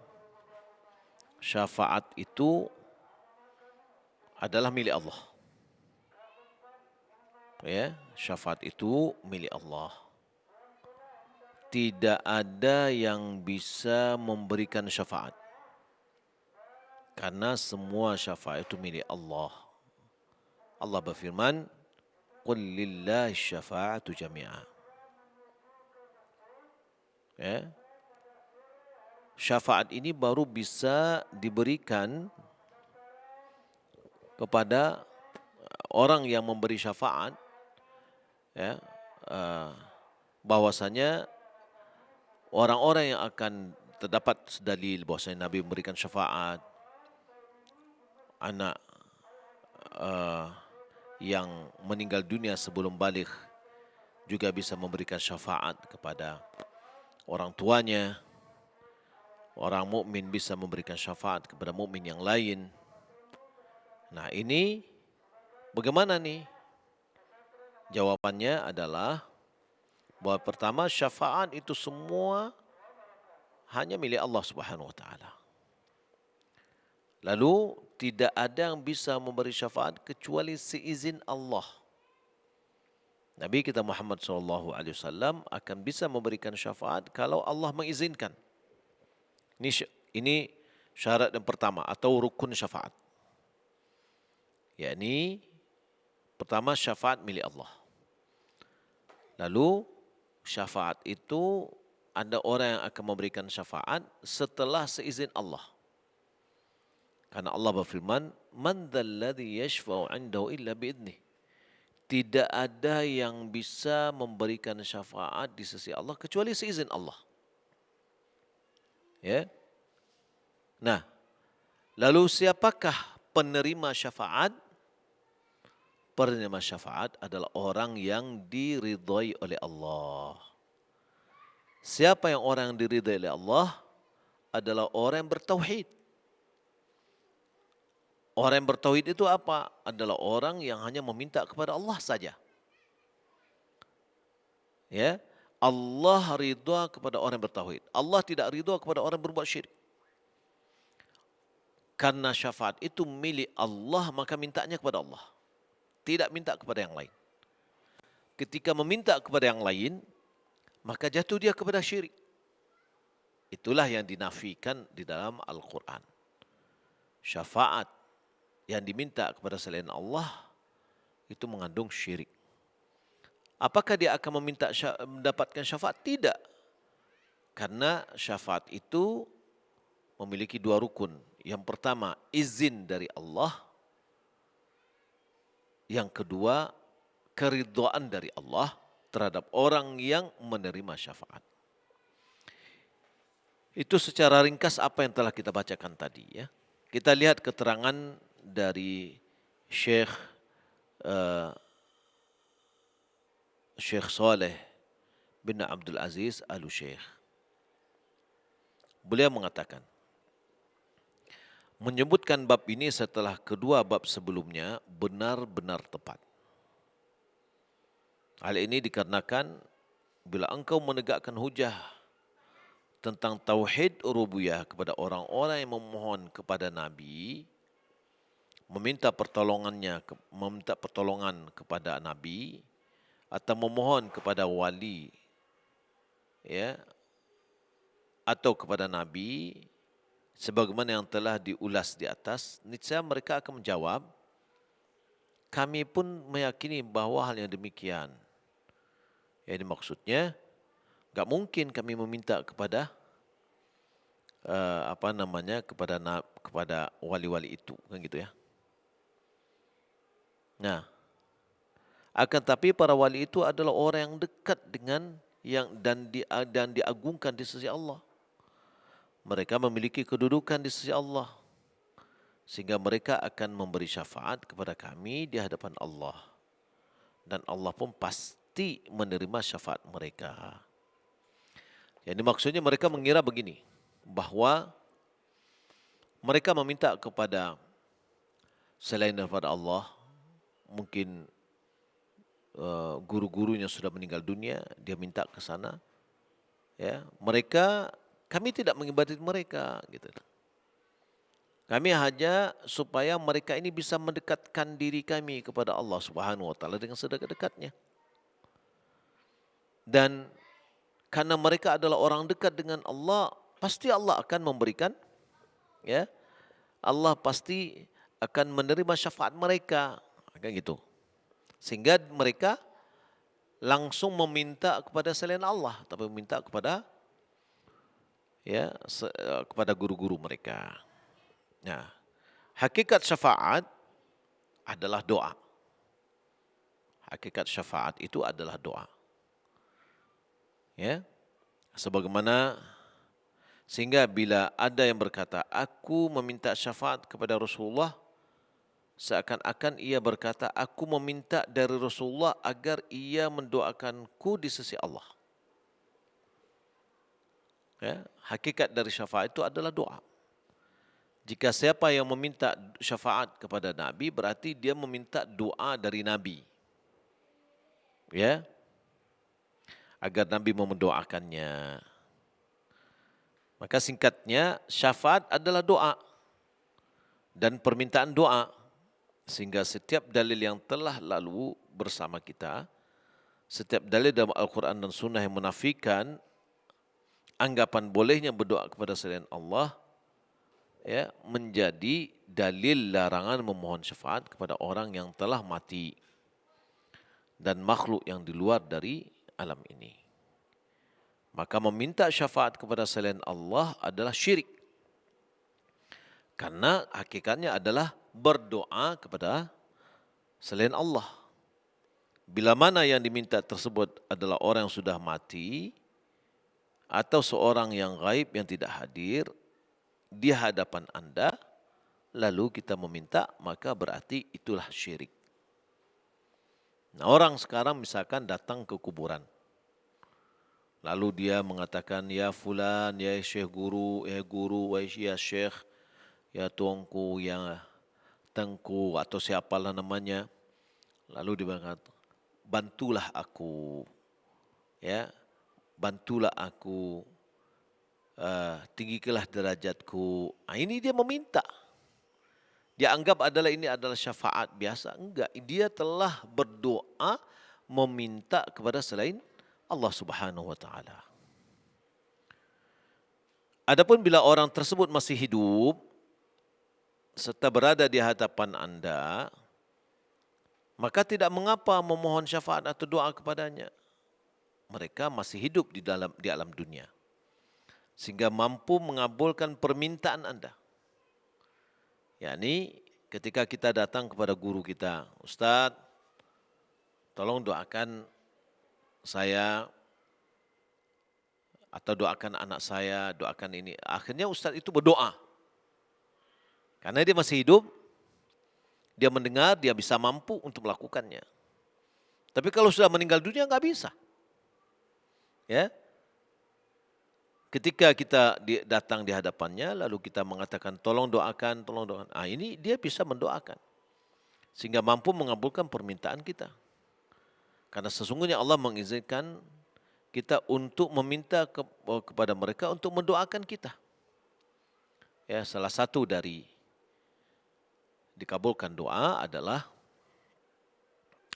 syafaat itu adalah milik Allah. Ya, syafaat itu milik Allah. Tidak ada yang bisa memberikan syafaat. Karena semua syafaat itu milik Allah. Allah berfirman, "Qul lillahi syafa'atu jami'a." Ya. Syafaat ini baru bisa diberikan kepada orang yang memberi syafaat, ya, bahwasanya orang-orang yang akan terdapat dalil bahwasanya Nabi memberikan syafaat, anak yang meninggal dunia sebelum balik juga bisa memberikan syafaat kepada orang tuanya. Orang mukmin bisa memberikan syafaat kepada mukmin yang lain. Nah, ini bagaimana nih? Jawabannya adalah bahwa pertama, syafaat itu semua hanya milik Allah Subhanahu wa taala. Lalu tidak ada yang bisa memberi syafaat kecuali seizin Allah. Nabi kita Muhammad SAW akan bisa memberikan syafaat kalau Allah mengizinkan. Ini syarat yang pertama atau rukun syafaat. Yakni pertama, syafaat milik Allah. Lalu syafaat itu ada orang yang akan memberikan syafaat setelah seizin Allah. Karena Allah berfirman, "Man dzalladzi yashfa'u 'indahu illa bi'idnih." Tidak ada yang bisa memberikan syafaat di sisi Allah kecuali seizin Allah. Ya. Nah, lalu siapakah penerima syafaat? Penerima syafaat adalah orang yang diridhai oleh Allah. Siapa yang orang yang diridhai oleh Allah? Adalah orang yang bertauhid. Orang yang bertauhid itu apa? Adalah orang yang hanya meminta kepada Allah saja. Ya, Allah ridha kepada orang yang bertauhid. Allah tidak ridha kepada orang yang berbuat syirik. Karena syafaat itu milik Allah, maka mintanya kepada Allah. Tidak minta kepada yang lain. Ketika meminta kepada yang lain, maka jatuh dia kepada syirik. Itulah yang dinafikan di dalam Al-Quran. Syafaat yang diminta kepada selain Allah itu mengandung syirik. Apakah dia akan mendapatkan syafaat? Tidak. Karena syafaat itu memiliki dua rukun. Yang pertama, izin dari Allah. Yang kedua, keridhaan dari Allah terhadap orang yang menerima syafaat. Itu secara ringkas apa yang telah kita bacakan tadi, ya. Kita lihat keterangan dari Syekh eh, Syekh Saleh bin Abdul Aziz Al-Syekh. Beliau mengatakan, menyebutkan bab ini setelah kedua bab sebelumnya benar-benar tepat. Hal ini dikarenakan bila engkau menegakkan hujah tentang tauhid rububiyah kepada orang-orang yang memohon kepada Nabi, meminta pertolongan kepada Nabi atau memohon kepada wali, ya, atau kepada Nabi, sebagaimana yang telah diulas di atas, niscaya mereka akan menjawab, kami pun meyakini bahawa hal yang demikian. Yang maksudnya, tak mungkin kami meminta kepada kepada wali-wali itu, kan gitu ya. Nah, akan tapi para wali itu adalah orang yang dekat dengan dan diagungkan di sisi Allah. Mereka memiliki kedudukan di sisi Allah, sehingga mereka akan memberi syafaat kepada kami di hadapan Allah, dan Allah pun pasti menerima syafaat mereka. Jadi maksudnya mereka mengira begini, bahawa mereka meminta kepada selain daripada Allah, mungkin guru-gurunya sudah meninggal dunia, dia minta ke sana, ya, kami tidak mengibadati mereka, gitu. Kami hanya supaya mereka ini bisa mendekatkan diri kami kepada Allah Subhanahu Wa Taala dengan sedekat-dekatnya. Dan karena mereka adalah orang dekat dengan Allah, pasti Allah akan memberikan, ya, Allah pasti akan menerima syafaat mereka, kayak gitu. Sehingga mereka langsung meminta kepada selain Allah, tapi meminta kepada, ya, kepada guru-guru mereka. Nah, hakikat syafaat adalah doa. Hakikat syafaat itu adalah doa. Ya. Sebagaimana sehingga bila ada yang berkata, aku meminta syafaat kepada Rasulullah, seakan-akan ia berkata, aku meminta dari Rasulullah agar ia mendoakanku di sisi Allah. Ya, hakikat dari syafaat itu adalah doa. Jika siapa yang meminta syafaat kepada Nabi, berarti dia meminta doa dari Nabi, ya, agar Nabi mau mendoakannya. Maka singkatnya, syafaat adalah doa dan permintaan doa. Sehingga setiap dalil yang telah lalu bersama kita, setiap dalil dalam Al-Quran dan Sunnah yang menafikan anggapan bolehnya berdoa kepada selain Allah, ya, menjadi dalil larangan memohon syafaat kepada orang yang telah mati dan makhluk yang di luar dari alam ini. Maka meminta syafaat kepada selain Allah adalah syirik. Karena hakikatnya adalah berdoa kepada selain Allah. Bila mana yang diminta tersebut adalah orang yang sudah mati atau seorang yang gaib yang tidak hadir di hadapan Anda, lalu kita meminta, maka berarti itulah syirik. Nah, orang sekarang misalkan datang ke kuburan, lalu dia mengatakan, ya fulan, ya syekh guru, ya syekh, ya tuanku, ya tengku, atau siapalah namanya. Lalu dia berkata, bantulah aku, ya, bantulah aku, tinggikanlah derajatku. Nah, ini dia meminta. Dia anggap ini adalah syafaat biasa. Enggak, dia telah berdoa meminta kepada selain Allah Subhanahu Wa Taala. Adapun bila orang tersebut masih hidup serta berada di hadapan Anda, maka tidak mengapa memohon syafaat atau doa kepadanya. Mereka masih hidup di alam dunia, sehingga mampu mengabulkan permintaan Anda. yakni ketika kita datang kepada guru kita, Ustaz, tolong doakan saya atau doakan anak saya, doakan ini. Akhirnya Ustaz itu berdoa. Karena dia masih hidup, Dia mendengar, dia bisa mampu untuk melakukannya. Tapi kalau sudah meninggal dunia nggak bisa. Ya, ketika kita datang di hadapannya, lalu kita mengatakan tolong doakan, tolong doakan. Ini dia bisa mendoakan sehingga mampu mengabulkan permintaan kita. Karena sesungguhnya Allah mengizinkan kita untuk meminta kepada mereka untuk mendoakan kita. Ya, salah satu dari dikabulkan doa adalah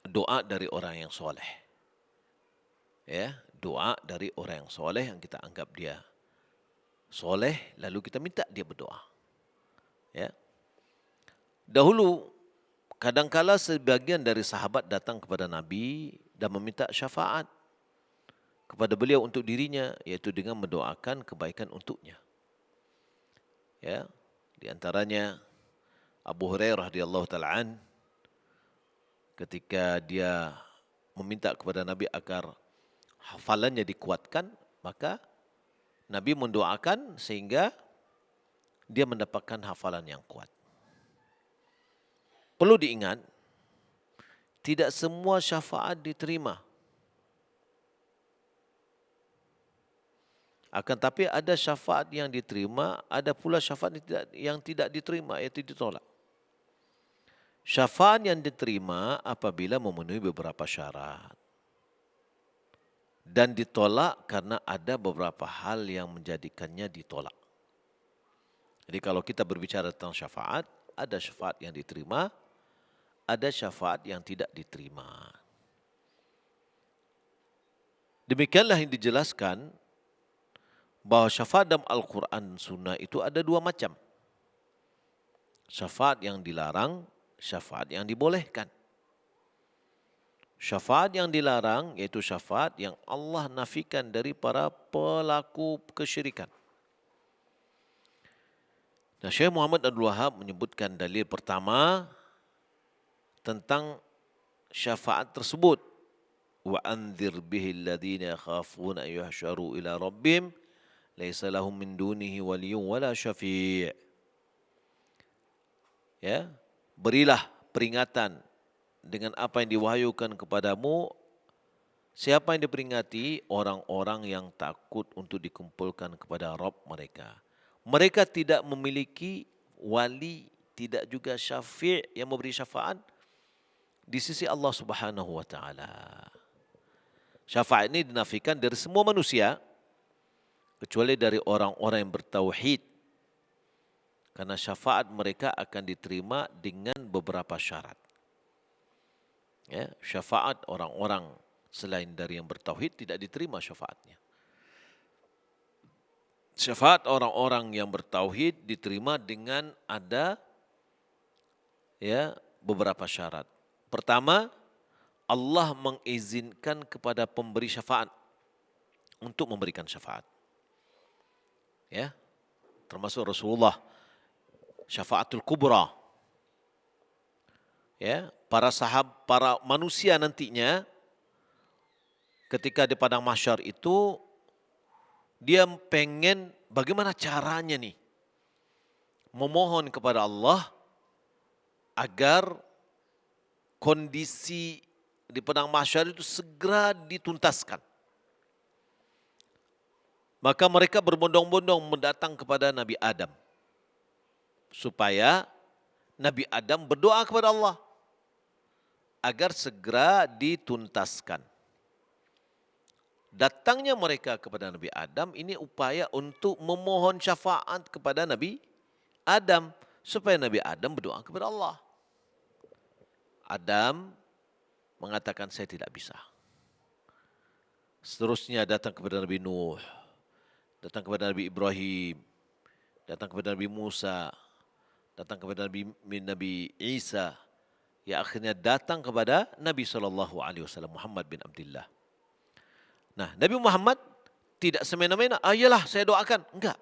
doa dari orang yang soleh. Ya, doa dari orang yang soleh yang kita anggap dia soleh, lalu kita minta dia berdoa. Ya, dahulu kadangkala sebagian dari sahabat datang kepada Nabi dan meminta syafaat kepada beliau untuk dirinya, yaitu dengan mendoakan kebaikan untuknya. Ya, di antaranya Abu Hurairah radhiyallahu taala an, ketika dia meminta kepada Nabi agar hafalannya dikuatkan, maka Nabi mendoakan sehingga dia mendapatkan hafalan yang kuat. Perlu diingat, tidak semua syafaat diterima. Akan tapi ada syafaat yang diterima, ada pula syafaat yang tidak diterima, iaitu ditolak. Syafaat yang diterima apabila memenuhi beberapa syarat. Dan ditolak karena ada beberapa hal yang menjadikannya ditolak. Jadi kalau kita berbicara tentang syafaat, ada syafaat yang diterima, ada syafaat yang tidak diterima. Demikianlah yang dijelaskan bahawa syafaat dalam Al-Quran Sunnah itu ada dua macam. Syafaat yang dilarang, syafaat yang dibolehkan. Syafaat yang dilarang yaitu syafaat yang Allah nafikan dari para pelaku kesyirikan. Nah, Syekh Muhammad Abdul Wahab menyebutkan dalil pertama tentang syafaat tersebut. Wa anzir bihi alladhina yakhafuna an yuhsyaru ila rabbihim laisa lahum min dunihi waliyyun wala syafi'. Ya, berilah peringatan dengan apa yang diwahyukan kepadamu. Siapa yang diperingati? Orang-orang yang takut untuk dikumpulkan kepada Rabb mereka. Mereka tidak memiliki wali, tidak juga syafi' yang memberi syafaat di sisi Allah Subhanahu wa taala. Syafaat ini dinafikan dari semua manusia kecuali dari orang-orang yang bertauhid. Karena syafaat mereka akan diterima dengan beberapa syarat. Ya, syafaat orang-orang selain dari yang bertauhid tidak diterima syafaatnya. Syafaat orang-orang yang bertauhid diterima dengan ada beberapa syarat. Pertama, Allah mengizinkan kepada pemberi syafaat untuk memberikan syafaat. Ya, termasuk Rasulullah syafaatul kubra. Ya, para sahabat, para manusia nantinya ketika di padang mahsyar itu dia pengen bagaimana caranya nih memohon kepada Allah agar kondisi di padang mahsyar itu segera dituntaskan. Maka mereka berbondong-bondong mendatang kepada Nabi Adam supaya Nabi Adam berdoa kepada Allah agar segera dituntaskan. Datangnya mereka kepada Nabi Adam ini upaya untuk memohon syafaat kepada Nabi Adam supaya Nabi Adam berdoa kepada Allah. Adam mengatakan saya tidak bisa. Seterusnya datang kepada Nabi Nuh, datang kepada Nabi Ibrahim, datang kepada Nabi Musa, datang kepada Nabi Isa, ya akhirnya datang kepada Nabi SAW Muhammad bin Abdullah. Nah, Nabi Muhammad tidak semena-mena, ayolah saya doakan. Enggak.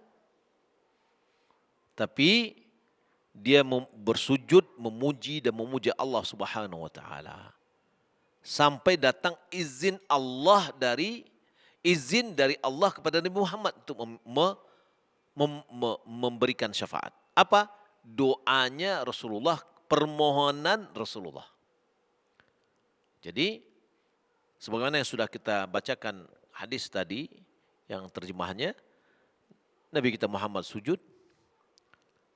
Tapi dia bersujud, memuji dan memuji Allah Subhanahu wa taala. Sampai datang izin dari Allah kepada Nabi Muhammad untuk memberikan syafaat. Apa? Doanya Rasulullah permohonan Rasulullah. Jadi sebagaimana yang sudah kita bacakan hadis tadi yang terjemahannya, Nabi kita Muhammad sujud,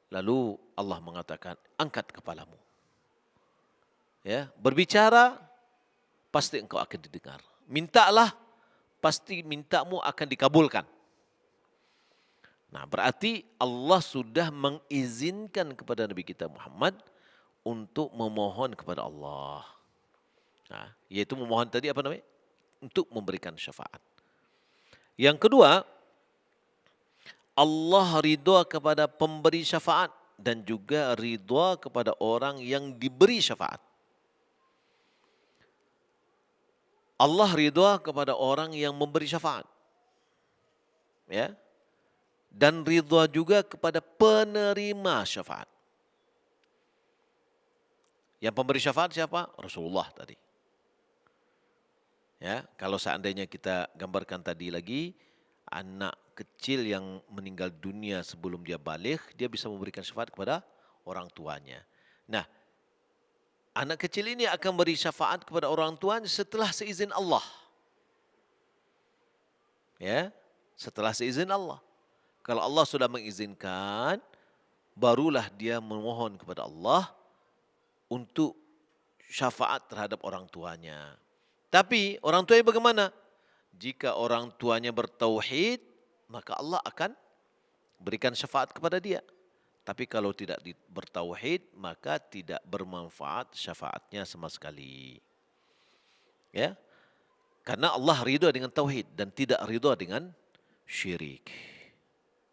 lalu Allah mengatakan, angkat kepalamu. Ya, berbicara pasti engkau akan didengar. Mintalah, pasti mintamu akan dikabulkan. Nah, berarti Allah sudah mengizinkan kepada Nabi kita Muhammad untuk memohon kepada Allah. Nah, yaitu memohon tadi apa namanya? Untuk memberikan syafaat. Yang kedua, Allah ridha kepada pemberi syafaat dan juga ridha kepada orang yang diberi syafaat. Allah ridha kepada orang yang memberi syafaat. Ya. Dan ridha juga kepada penerima syafaat. Yang pemberi syafaat siapa? Rasulullah tadi. Ya, kalau seandainya kita gambarkan tadi lagi, anak kecil yang meninggal dunia sebelum dia baligh, dia bisa memberikan syafaat kepada orang tuanya. Nah, anak kecil ini akan beri syafaat kepada orang tuanya setelah seizin Allah. Ya, setelah seizin Allah. Kalau Allah sudah mengizinkan, barulah dia memohon kepada Allah untuk syafaat terhadap orang tuanya. Tapi orang tuanya bagaimana? Jika orang tuanya bertauhid, maka Allah akan berikan syafaat kepada dia. Tapi kalau tidak bertauhid, maka tidak bermanfaat syafaatnya sama sekali. Ya, karena Allah ridha dengan tauhid dan tidak ridha dengan syirik.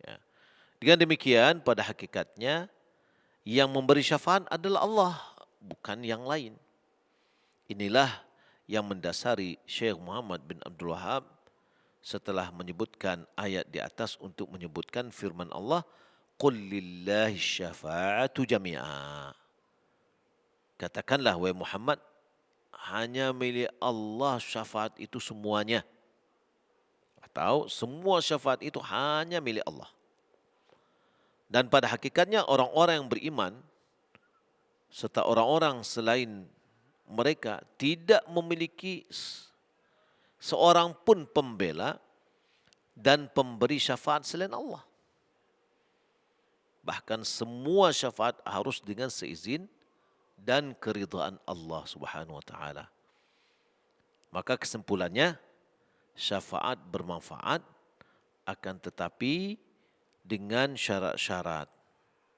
Ya. Dengan demikian, pada hakikatnya yang memberi syafaat adalah Allah, bukan yang lain. Inilah yang mendasari Syekh Muhammad bin Abdul Wahab setelah menyebutkan ayat di atas untuk menyebutkan firman Allah, qul lillahi syafa'atu jami'a. Katakanlah wahai Muhammad, hanya milik Allah syafaat itu semuanya. Atau semua syafaat itu hanya milik Allah. Dan pada hakikatnya orang-orang yang beriman serta orang-orang selain mereka tidak memiliki seorang pun pembela dan pemberi syafaat selain Allah. Bahkan semua syafaat harus dengan seizin dan keridhaan Allah Subhanahu wa taala. Maka kesimpulannya, syafaat bermanfaat, akan tetapi dengan syarat-syarat.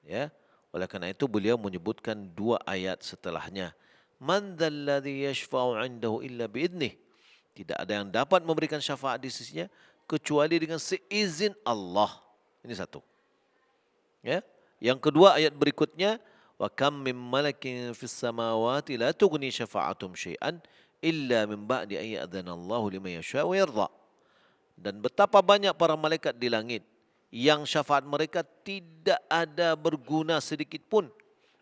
Ya, oleh karena itu beliau menyebutkan dua ayat setelahnya. Man dzalladzi yashfa'u 'indahu illa bi'idnih. Tidak ada yang dapat memberikan syafaat di sisinya kecuali dengan seizin Allah. Ini satu. Ya. Yang kedua ayat berikutnya, wa kam mim malakin fis samawati la tughni syafa'atum syai'an illa min ba'di ay ya'dzana Allahu liman yasha' wa yarda. Dan betapa banyak para malaikat di langit yang syafaat mereka tidak ada berguna sedikit pun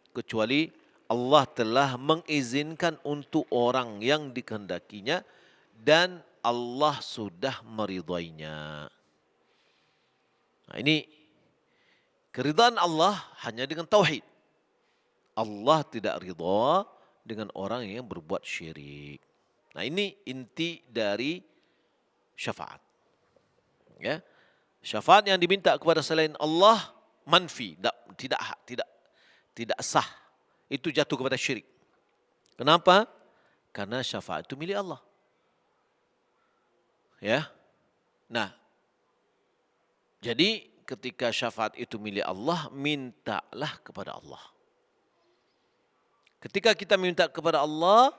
kecuali Allah telah mengizinkan untuk orang yang dikehendakinya dan Allah sudah meridainya. Nah, ini keridhaan Allah hanya dengan tauhid. Allah tidak ridha dengan orang yang berbuat syirik. Nah, ini inti dari syafaat. Ya. Syafaat yang diminta kepada selain Allah manfi, tidak sah. Itu jatuh kepada syirik. Kenapa? Karena syafaat itu milik Allah. Ya. Nah, jadi ketika syafaat itu milik Allah, mintalah kepada Allah. Ketika kita minta kepada Allah,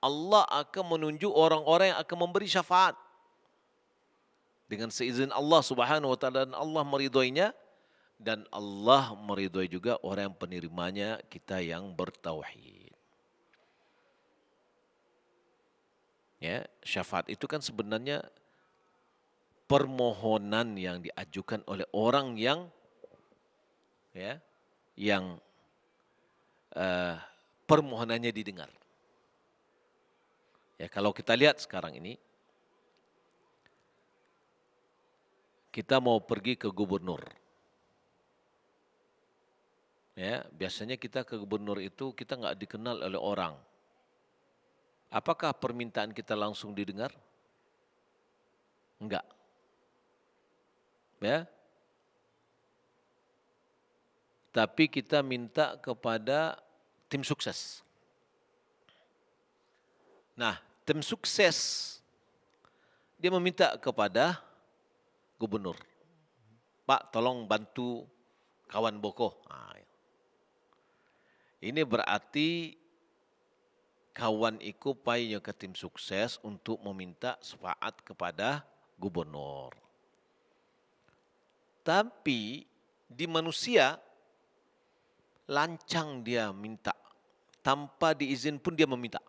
Allah akan menunjuk orang-orang yang akan memberi syafaat. Dengan seizin Allah Subhanahu wa taala, dan Allah meridhoinya, dan Allah meridhoi juga orang yang penerimanya, kita yang bertauhid. Ya, syafaat itu kan sebenarnya permohonan yang diajukan oleh orang yang permohonannya didengar. Ya, kalau kita lihat sekarang ini, kita mau pergi ke gubernur. Ya, biasanya kita ke gubernur itu kita nggak dikenal oleh orang. Apakah permintaan kita langsung didengar? Enggak. Ya, tapi kita minta kepada tim sukses. Nah, tim sukses dia meminta kepada gubernur, Pak tolong bantu kawan Boko. Ini berarti kawan iku payah ke tim sukses untuk meminta syafaat kepada gubernur. Tapi di manusia lancang dia minta. Tanpa diizin pun dia meminta.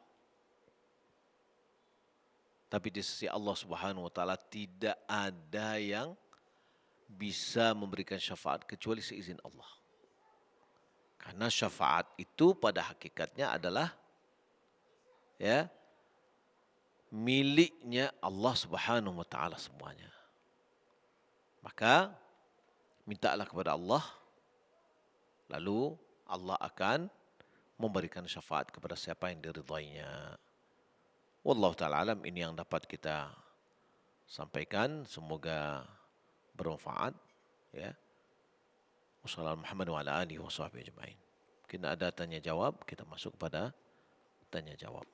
Tapi di sisi Allah Subhanahu wa taala tidak ada yang bisa memberikan syafaat kecuali seizin Allah. Karena syafaat itu pada hakikatnya adalah ya miliknya Allah Subhanahu wa taala semuanya. Maka mintalah kepada Allah, lalu Allah akan memberikan syafaat kepada siapa yang diridainya. Wallahu ta'ala alam, ini yang dapat kita sampaikan, semoga bermanfaat. Ya. Wassalamualaikum warahmatullahi wabarakatuh. Mungkin ada tanya jawab, kita masuk pada tanya jawab.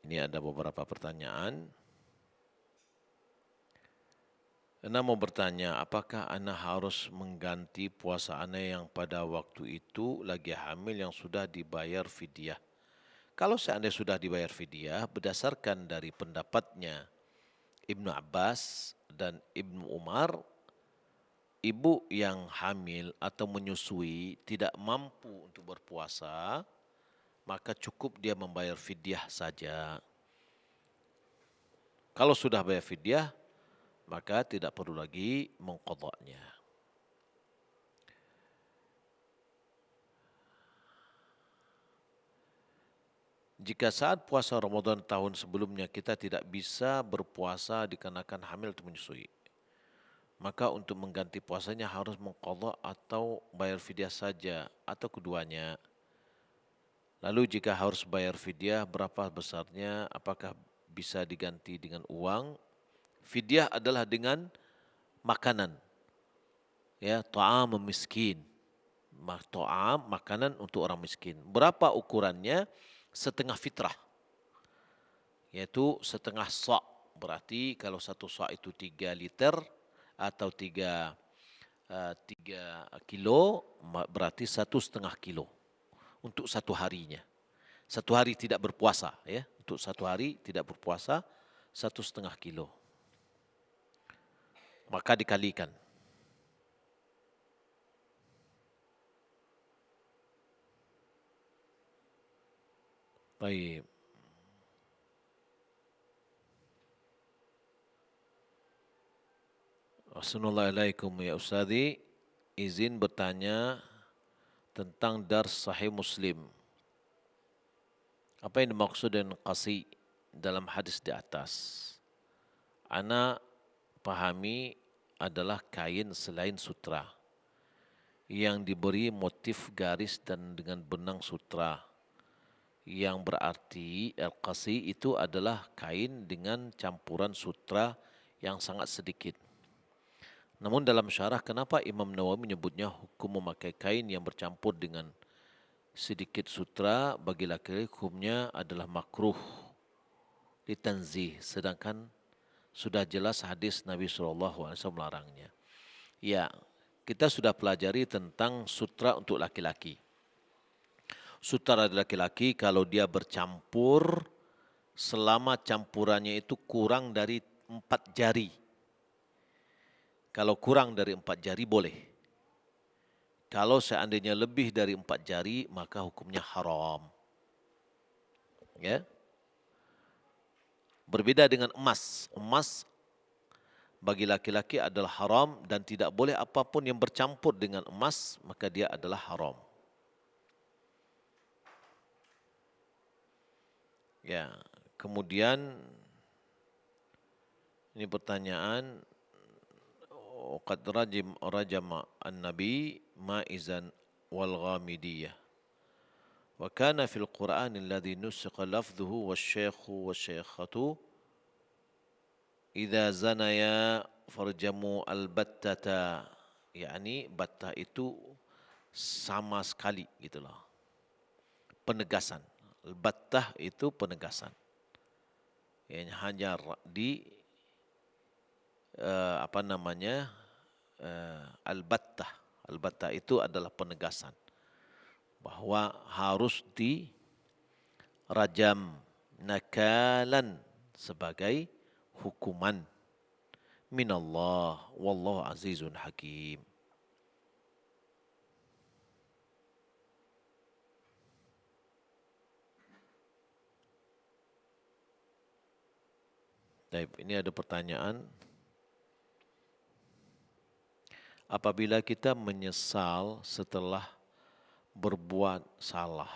Ini ada beberapa pertanyaan. Ana mau bertanya, apakah ana harus mengganti puasa ana yang pada waktu itu lagi hamil yang sudah dibayar fidyah? Kalau seandainya sudah dibayar fidyah, berdasarkan dari pendapatnya Ibnu Abbas dan Ibnu Umar, ibu yang hamil atau menyusui tidak mampu untuk berpuasa, maka cukup dia membayar fidyah saja. Kalau sudah bayar fidyah, maka tidak perlu lagi mengqadha'nya. Jika saat puasa Ramadan tahun sebelumnya kita tidak bisa berpuasa dikarenakan hamil atau menyusui, maka untuk mengganti puasanya harus mengqadha' atau bayar fidyah saja atau keduanya. Lalu jika harus bayar fidyah, berapa besarnya? Apakah bisa diganti dengan uang? Fidyah adalah dengan makanan. Ya, ta'am miskin. Ta'am, makanan untuk orang miskin. Berapa ukurannya? Setengah fitrah. Yaitu setengah sa'. Berarti kalau satu sa' itu 3 liter atau 3 kilo, berarti 1,5 kilo untuk satu harinya. Satu hari tidak berpuasa, ya. Untuk satu hari tidak berpuasa 1,5 kilo. Maka dikalikan. Baik. Assalamualaikum ya Ustazi. Izin bertanya tentang dars Sahih Muslim. Apa yang dimaksud dengan qasi dalam hadis di atas? Ana pahami adalah kain selain sutra yang diberi motif garis dan dengan benang sutra, yang berarti al-qasi itu adalah kain dengan campuran sutra yang sangat sedikit. Namun dalam syarah, kenapa Imam Nawawi menyebutnya hukum memakai kain yang bercampur dengan sedikit sutra bagi laki-laki hukumnya adalah makruh ditanzih, sedangkan sudah jelas hadis Nabi SAW melarangnya. Ya, kita sudah pelajari tentang sutra untuk laki-laki. Sutra dari laki-laki kalau dia bercampur selama campurannya itu kurang dari 4 jari. Kalau kurang dari 4 jari boleh. Kalau seandainya lebih dari 4 jari maka hukumnya haram. Ya. Berbeda dengan emas. Emas bagi laki-laki adalah haram dan tidak boleh apapun yang bercampur dengan emas, maka dia adalah haram. Ya, kemudian ini pertanyaan, qad rajama an-nabi ma'izan wal ghamidiyah. Wa kana fil Qur'an alladhi nusikha lafdhuhu wasyaykhu wasyaykhatu idza zanaya farjamu al-battata. Yani battah itu sama sekali gitu loh. Penegasan. Al-battah itu penegasan. Yang hanya di apa namanya? Al-battah. Al-battah itu adalah penegasan bahwa harus dirajam nakalan sebagai hukuman minallah wallahu azizun hakim. Baik, ini ada pertanyaan. Apabila kita menyesal setelah berbuat salah,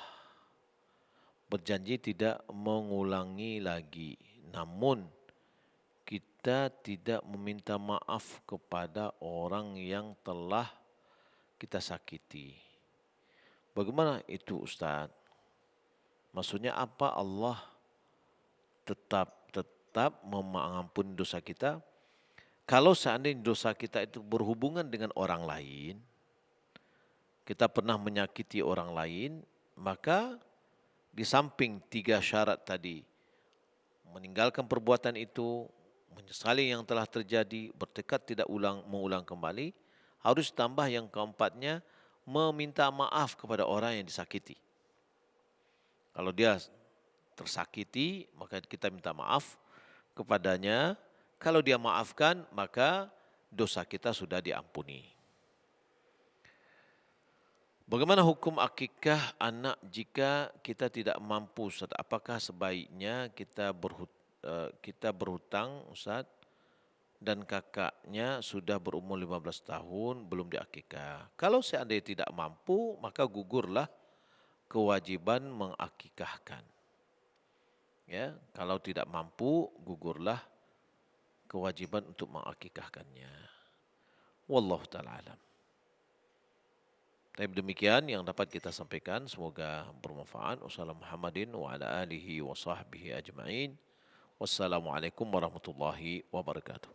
berjanji tidak mengulangi lagi, namun kita tidak meminta maaf kepada orang yang telah kita sakiti. Bagaimana itu Ustaz? Maksudnya apa Allah tetap mengampuni dosa kita? Kalau seandainya dosa kita itu berhubungan dengan orang lain, kita pernah menyakiti orang lain, maka di samping 3 syarat tadi, meninggalkan perbuatan itu, menyesali yang telah terjadi, bertekad tidak mengulang kembali, harus tambah yang keempatnya, meminta maaf kepada orang yang disakiti. Kalau dia tersakiti, maka kita minta maaf kepadanya. Kalau dia maafkan, maka dosa kita sudah diampuni. Bagaimana hukum akikah anak jika kita tidak mampu, Ustaz? Apakah sebaiknya kita berhutang, Ustaz, dan kakaknya sudah berumur 15 tahun belum diakikah? Kalau seandainya tidak mampu, maka gugurlah kewajiban mengakikahkan. Ya, kalau tidak mampu, gugurlah kewajiban untuk mengakikahkannya. Wallahu ta'ala alam. Tapi demikian yang dapat kita sampaikan, semoga bermanfaat. Wassalamualaikum wa ala alihi wa sahbihi ajma'in. Wassalamualaikum warahmatullahi wabarakatuh.